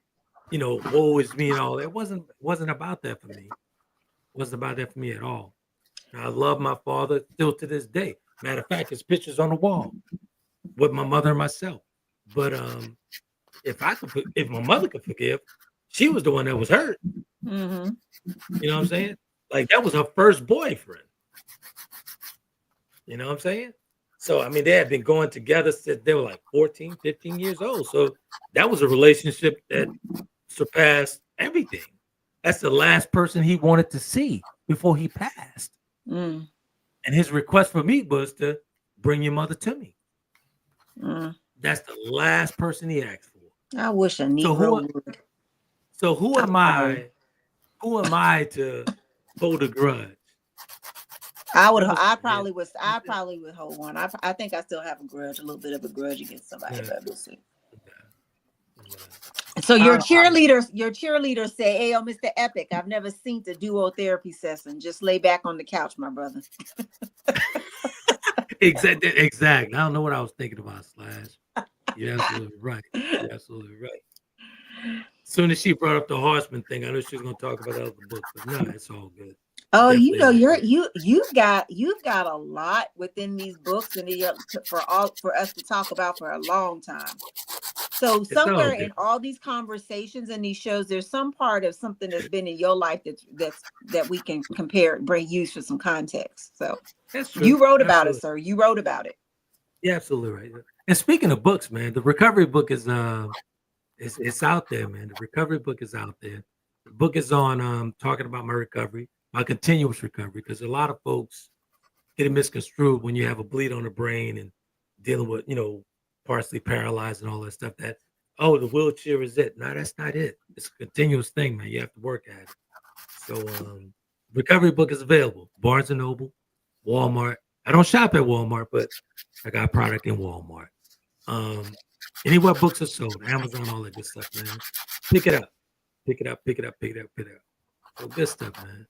woe is me and all that. It wasn't about that for me. It wasn't about that for me at all. And I love my father still to this day. Matter of fact, there's pictures on the wall with my mother and myself. But if my mother could forgive, she was the one that was hurt. Mm-hmm. You know what I'm saying? Like that was her first boyfriend. You know what I'm saying? So, I mean, they had been going together since they were like 14, 15 years old. So that was a relationship that surpassed everything. That's the last person he wanted to see before he passed. Mm. And his request for me was to bring your mother to me. Mm. That's the last person he asked for. I wish a Negro would. So who am I? Who am I to hold a grudge? I probably would hold one. I think I still have a little bit of a grudge against somebody, but we'll see. So your cheerleaders say, "Hey, oh, Mr. Epic, I've never seen the duo therapy session. Just lay back on the couch, my brother." Exactly. I don't know what I was thinking about, Slash. You're absolutely right. As soon as she brought up the Horseman thing, I knew she was going to talk about other books, but no, it's all good. Oh, you've got a lot within these books, and for us to talk about for a long time. So somewhere in all these conversations and these shows, there's some part of something that's been in your life that we can compare, use for some context. So that's true. You wrote about it, sir. You wrote about it. Yeah, absolutely right. And speaking of books, man, the recovery book is it's out there, man. The recovery book is out there. The book is on talking about my recovery. My continuous recovery, because a lot of folks get it misconstrued when you have a bleed on the brain and dealing with, partially paralyzed and all that stuff. That, the wheelchair is it. No, that's not it. It's a continuous thing, man. You have to work at it. So recovery book is available. Barnes & Noble, Walmart. I don't shop at Walmart, but I got product in Walmart. Anywhere books are sold, Amazon, all that good stuff, man. Pick it up. So good stuff, man.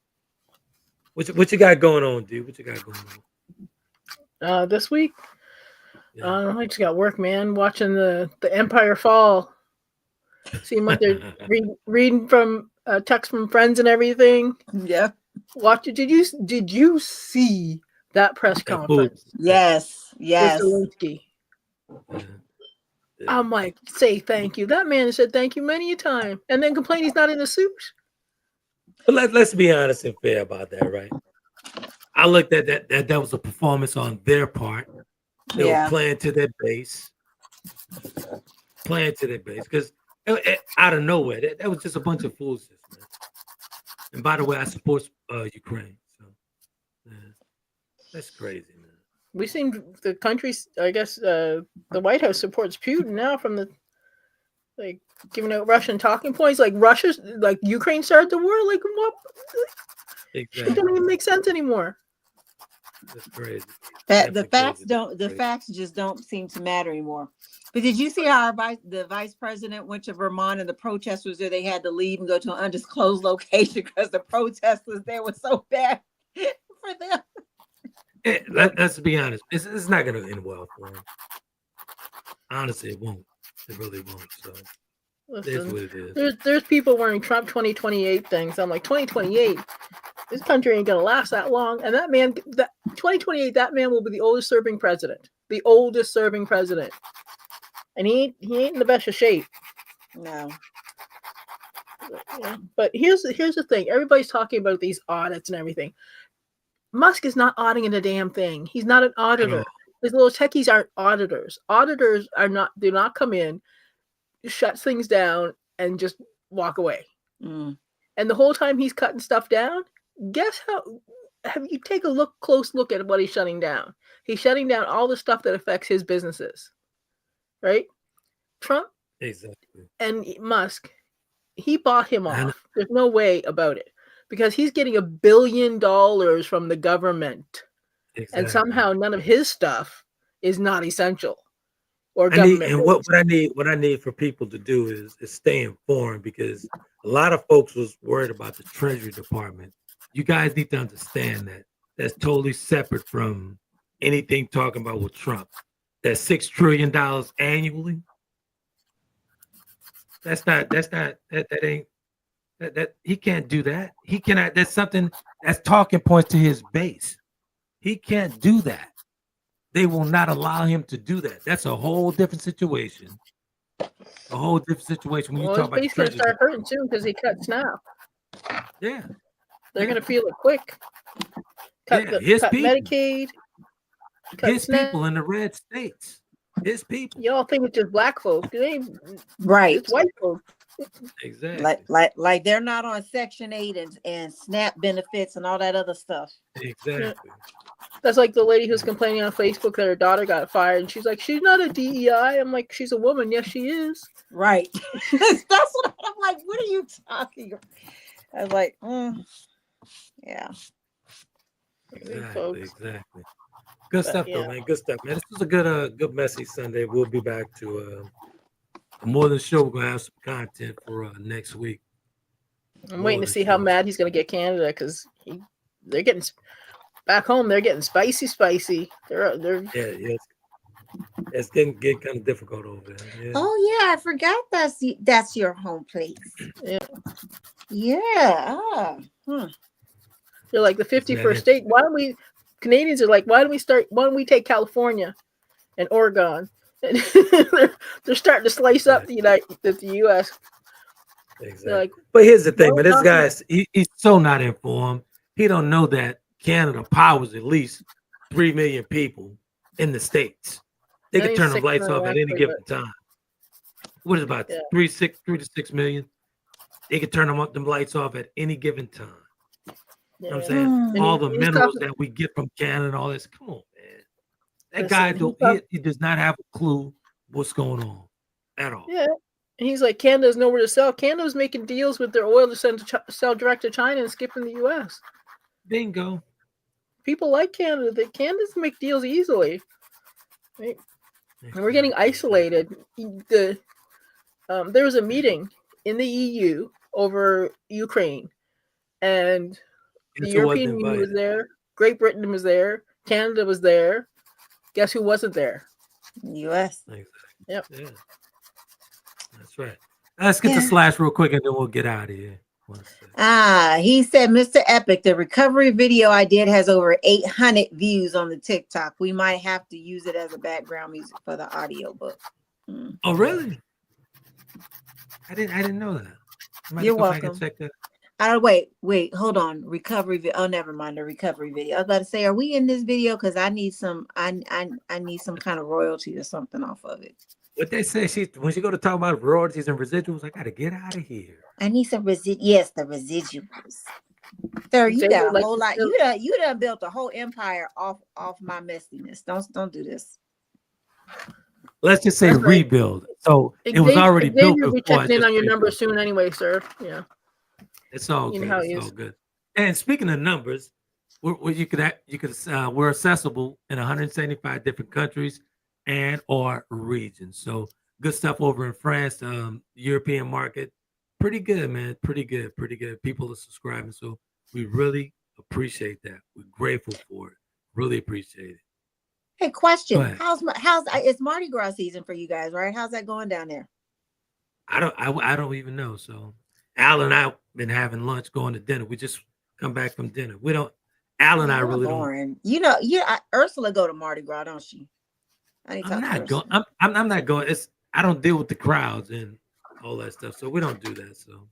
What you got going on, dude? What you got going on? This week, I just got work, man. Watching the Empire fall. Seeing what they're reading from texts from friends and everything. Yeah. Watch it. Did you see that press conference? Yes. Zelensky. I'm like, say thank you. That man has said thank you many a time, and then complain he's not in a suit. But let's be honest and fair about that, right? I looked at that was a performance on their part. They were playing to their base. Because out of nowhere, that was just a bunch of foolishness, man. And by the way, I support Ukraine. So that's crazy, man. We seem the country, I guess, the White House supports Putin now from the Like giving out Russian talking points, like Ukraine started the war. Like what? Exactly. It doesn't even make sense anymore. That's crazy. The facts just don't seem to matter anymore. But did you see how the vice president went to Vermont and the protesters there, they had to leave and go to an undisclosed location because the protesters there were so bad for them? Let's be honest. It's not going to end well for him. Honestly, it won't. It really won't. So that's what it is. There's people wearing Trump 2028 things. I'm like, 2028? This country ain't going to last that long. And that man, 2028, that man will be the oldest serving president. The oldest serving president. And he ain't in the best of shape. No. But here's the thing. Everybody's talking about these audits and everything. Musk is not auditing a damn thing. He's not an auditor. His little techies aren't auditors. Auditors do not come in, shut things down, and just walk away. Mm. And the whole time he's cutting stuff down, guess how? Have you take a close look at what he's shutting down? He's shutting down all the stuff that affects his businesses. Right? Trump and Musk, he bought him off. There's no way about it because he's getting $1 billion from the government, and somehow none of his stuff is not essential or government. What I need for people to do is stay informed because a lot of folks was worried about the Treasury Department. You guys need to understand that that's totally separate from anything talking about with Trump. That $6 trillion annually. That he can't do that. He cannot. That's something that's talking points to his base. He can't do that. They will not allow him to do that. That's a whole different situation. A whole different situation when you talk about. His base gonna start hurting soon because he cuts now. Yeah, they're gonna feel it quick. Cut Medicaid. His people in the red states. His people. Y'all think it's just black folks. Right. It's white folks. Exactly. Like they're not on Section 8 and SNAP benefits and all that other stuff. Exactly. Yeah. That's like the lady who's complaining on Facebook that her daughter got fired, and she's like, she's not a DEI. I'm like, she's a woman. Yes, she is. Right. That's what I'm like. What are you talking about? I was like, yeah. Exactly. Good stuff, though, man. Good stuff, man. This was a good messy Sunday. We'll be back to more than show. We're gonna have some content for next week. I'm waiting to see how mad he's gonna get Canada because they're getting back home. They're getting spicy. They're It's getting kind of difficult over there. Yeah. Oh yeah, I forgot that's your home place. Yeah. They're like the 51st state. Why don't we? Canadians are like, why don't we take California and Oregon? And they're starting to slice up the U.S. Exactly. Like, but here's the thing, man. This guy's he's so not informed. He don't know that Canada powers at least 3 million people in the States. They can turn the lights off at any given time. What is it about 3 to 6 million? They can turn them lights off at any given time. You know what I'm saying? All the minerals that we get from Canada, all this. Come on, man. That guy, he does not have a clue what's going on at all. Yeah. And he's like, Canada's nowhere to sell. Canada's making deals with their oil to sell direct to China and skipping the U.S. Bingo. People like Canada. Canada's make deals easily. Right? And we're getting isolated. There was a meeting in the EU over Ukraine, and the European Union was there. Great Britain was there. Canada was there. Guess who wasn't there? U.S. Yep. Yeah. That's right. Let's get to Slash real quick, and then we'll get out of here. He said, Mr. Epic, the recovery video I did has over 800 views on the TikTok. We might have to use it as a background music for the audiobook. Oh, really? I didn't know that. You're welcome. Check that. Wait, hold on. Recovery video. Oh, never mind the recovery video. I was about to say, are we in this video? Because I need some kind of royalty or something off of it. What they say, when she go to talk about royalties and residuals, I gotta get out of here. I need some yes, the residuals. Sir, you got a whole lot. You done built a whole empire off my messiness. Don't do this. Let's just say rebuild. So it was already built Xavier will be before I checking in just on your played number it. soon anyway, sir. Yeah. It's all You know good. how he It's is. all good. And speaking of numbers, we're accessible in 175 different countries and or regions. So good stuff over in France, European market. Pretty good, man. Pretty good. Pretty good. People are subscribing. So we really appreciate that. We're grateful for it. Really appreciate it. Hey, Go question. ahead. It's Mardi Gras season for you guys, right? How's that going down there? I don't even know. So Al and I been having lunch, going to dinner. We just come back from dinner. We don't. Al and I really boring. You know, Ursula go to Mardi Gras, don't she? I need to I'm talk to not going. Ursula. I'm not going. I don't deal with the crowds and all that stuff, so we don't do that. So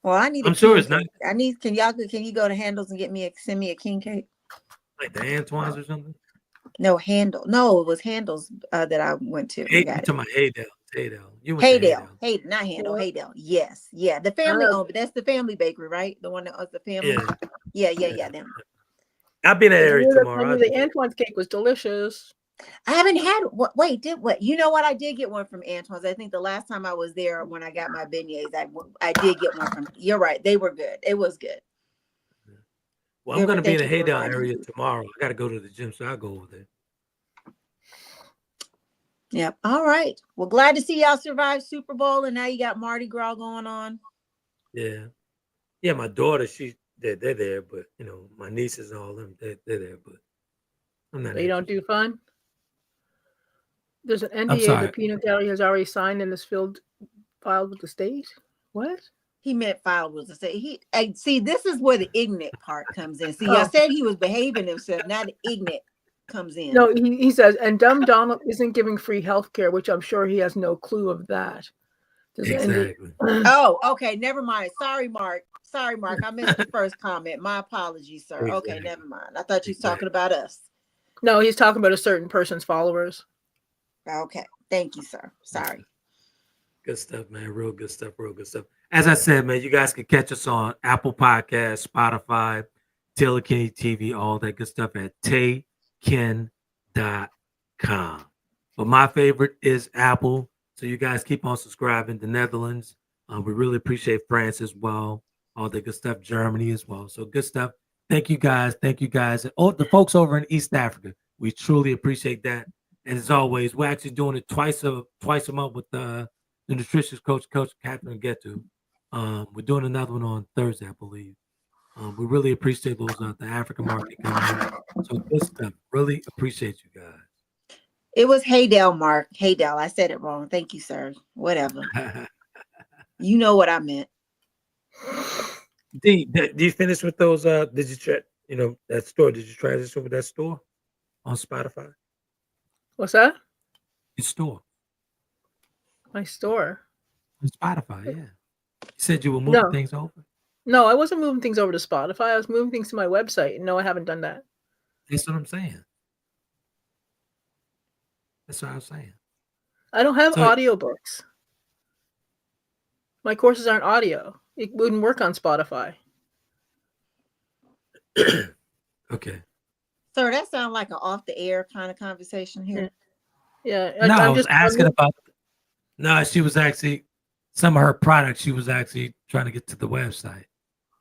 Well, I need. I'm sure it's not I need. Can you go to Handles and send me a king cake? like the Antoine's or something. No, Handle. No, it was Handles that I went to. Hey, you talking about Haydale? You went to Haydale. Haydale. Not Handle. Yeah. Haydale. Yes. Yeah. The family owned, but that's the family bakery, right? The one that was the family. Yeah. Them. I'll be in that area tomorrow. The Antoine's cake was delicious. I haven't had what? Wait, you know what? I did get one from Antoine's. I think the last time I was there, when I got my beignets, I did get one from. You're right. They were good. It was good. Well, I'm going to be in the Haydale area tomorrow. I got to go to the gym, so I'll go over there. Yep. All right. Well, glad to see y'all survive Super Bowl, and now you got Mardi Gras going on. Yeah. My daughter, they're there, but you know, my nieces and all them, they're there, but I'm not. They don't do fun. There's an NDA the peanut gallery has already signed and is filed with the state. What? He meant filed with the state. See, this is where the ignorant part comes in. See, I said he was behaving himself. Now the ignorant comes in. No, he says, and dumb Donald isn't giving free health care, which I'm sure he has no clue of that. Exactly. Oh, okay. Never mind. Sorry, Mark. I missed the first comment. My apologies, sir. Exactly. Okay, never mind. I thought you were talking about us. No, he's talking about a certain person's followers. Okay. Thank you, sir. Sorry. Good stuff, man. Real good stuff. As I said, man, you guys can catch us on Apple Podcasts, Spotify, Taylor Kennedy TV, all that good stuff at tayken.com. But my favorite is Apple. So you guys keep on subscribing. The Netherlands. We really appreciate France as well. All the good stuff. Germany as well. So good stuff. Thank you guys. And the folks over in East Africa, we truly appreciate that. And as always, we're actually doing it twice a month with the nutritious coach Catherine Getu. We're doing another one on Thursday, I believe. We really appreciate those the African market coming in. So good stuff. Really appreciate you guys. It was Haydale, Mark. Haydale. I said it wrong. Thank you, sir. Whatever. You know what I meant. Dee, did you finish with those? Did you try? That store? Did you try this over that store on Spotify? What's that? Your store. My store. On Spotify, yeah. You said you were moving things over. No, I wasn't moving things over to Spotify. I was moving things to my website. No, I haven't done that. That's what I'm saying. That's what I was saying. I don't have audiobooks. My courses aren't audio. It wouldn't work on Spotify. Okay. Sir, that sounds like an off-the-air kind of conversation here. Yeah. No, I was asking about. No, she was actually some of her products. She was actually trying to get to the website.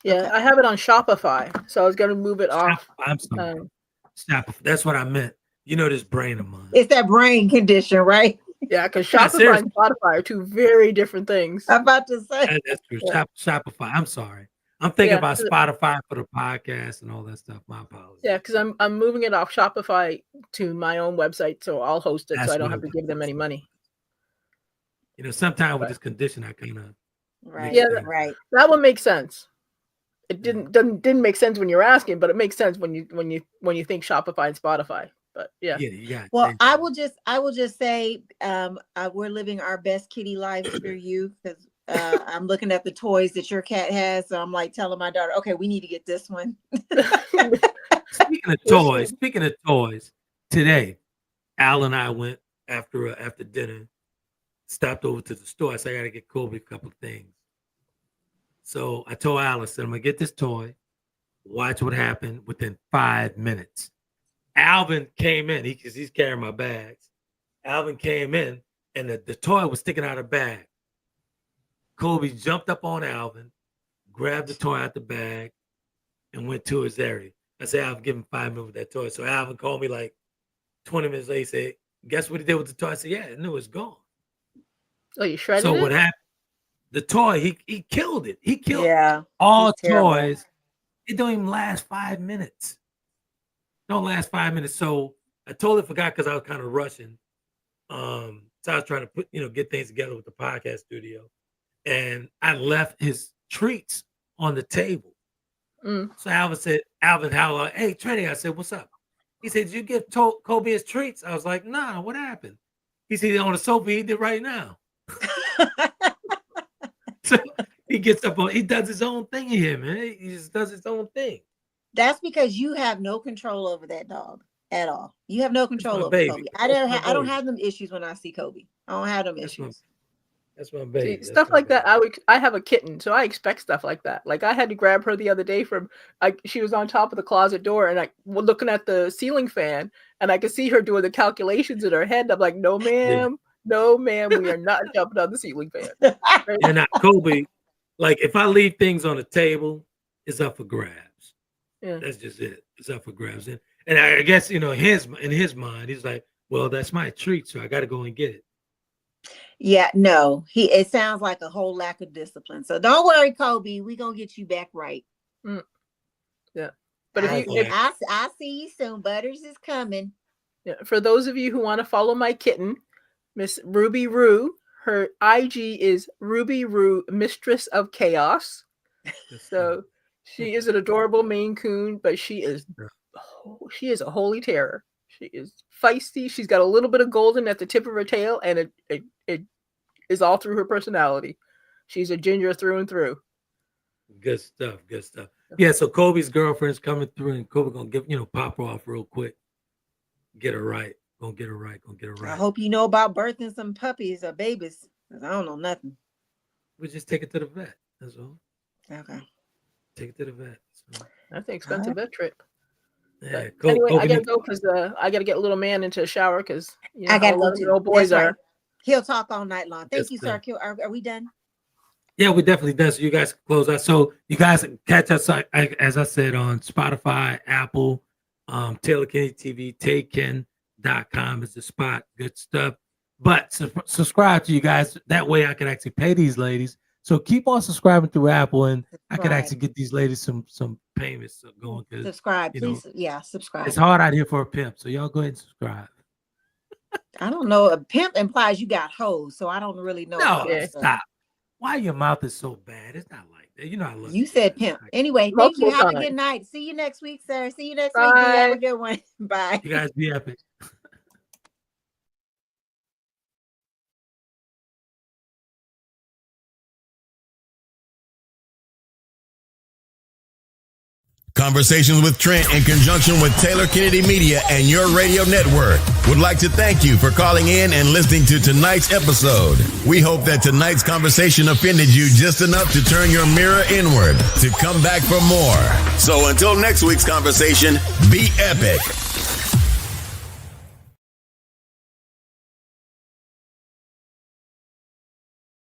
Yeah, okay. I have it on Shopify, so I was going to move it off. I'm sorry. Shopify. That's what I meant. You know this brain of mine. It's that brain condition, right? Yeah, because Shopify and Spotify are two very different things. I'm about to say. That's true. Yeah. Shopify. I'm sorry. I'm thinking about Spotify for the podcast and all that stuff. My apologies. Yeah, because I'm moving it off Shopify to my own website, so I'll host it, so I don't have to give them any money. Sometimes with this condition, I kind of right. Yeah, right. That one makes sense. It didn't make sense when you're asking, but it makes sense when you think Shopify and Spotify. But yeah. Well, I will just say we're living our best kitty lives for you, because I'm looking at the toys that your cat has. So I'm like telling my daughter, okay, we need to get this one. Speaking of toys, today, Al and I went after dinner, stopped over to the store. I said, I got to get Kobe a couple of things. So I told Al, I said, I'm going to get this toy. Watch what happened within 5 minutes. Alvin came in because he's carrying my bags. Alvin came in and the toy was sticking out of the bag. Kobe jumped up on Alvin, grabbed the toy out the bag, and went to his area. I said, Alvin, give him 5 minutes with that toy. So Alvin called me like 20 minutes later. He said, guess what he did with the toy? I said, yeah, I knew it was gone. Oh, you shredded it? So what happened? The toy, he killed it. He killed all toys. It don't even last 5 minutes. Don't last 5 minutes. So I totally forgot because I was kind of rushing. So I was trying to get things together with the podcast studio. And I left his treats on the table. So Alvin said, how, hey, Trinity. I said, what's up? He said, did you give Kobe his treats? I was like, nah, what happened? He said, on the sofa, he did right now. So he gets up he does his own thing in here, man. He just does his own thing. That's because you have no control over that dog at all. You have no control over Kobe. I don't have them issues when I see Kobe. I don't have them issues. That's my baby. See, stuff like that. I have a kitten, so I expect stuff like that. Like I had to grab her the other day she was on top of the closet door, and I was looking at the ceiling fan, and I could see her doing the calculations in her head. I'm like, no, ma'am. No, ma'am, we are not jumping on the ceiling fan. And now Kobe, like if I leave things on the table, it's up for grabs. Yeah. That's just it. It's up for grabs. And I guess, in his mind, he's like, well, that's my treat, so I got to go and get it. Yeah, no, it sounds like a whole lack of discipline. So don't worry, Kobe, we're going to get you back right. Yeah. But I see you soon. Butters is coming. Yeah. For those of you who want to follow my kitten, Miss Ruby Roo, her IG is Ruby Roo, Mistress of Chaos. So she is an adorable Maine Coon, but she is a holy terror. She is feisty. She's got a little bit of golden at the tip of her tail, and it is all through her personality. She's a ginger through and through. Good stuff. Yeah, so Kobe's girlfriend's coming through, and Kobe gonna pop her off real quick. Get her right. Gonna get her right. I hope you know about birthing some puppies or babies, because I don't know nothing. We just take it to the vet. That's all. Okay. Take it to the vet. So. That's an expensive vet trip. Yeah. Anyway, I gotta go because I gotta get little man into a shower because I gotta go too. Old boys are. Right. He'll talk all night long. Thank you, sir. Are we done? Yeah, we definitely done. So you guys can close out. So you guys catch us, as I said, on Spotify, Apple, Taylor Kennedy TV, TayKen.com is the spot. Good stuff. But subscribe to you guys. That way I can actually pay these ladies. So keep on subscribing through Apple, and I could actually get these ladies some payments going. Subscribe, please. Yeah, subscribe. It's hard out here for a pimp, so y'all go ahead and subscribe. I don't know. A pimp implies you got hoes, so I don't really know. No, stop. Why your mouth is so bad? It's not like that. I love you. Said pimp. Anyway, thank you. Have a good night. See you next week, sir. See you next week. Have a good one. Bye. You guys be epic. Conversations with Trent in conjunction with Taylor Kennedy Media and your radio network would like to thank you for calling in and listening to tonight's episode. We hope that tonight's conversation offended you just enough to turn your mirror inward to come back for more. So until next week's conversation, be epic.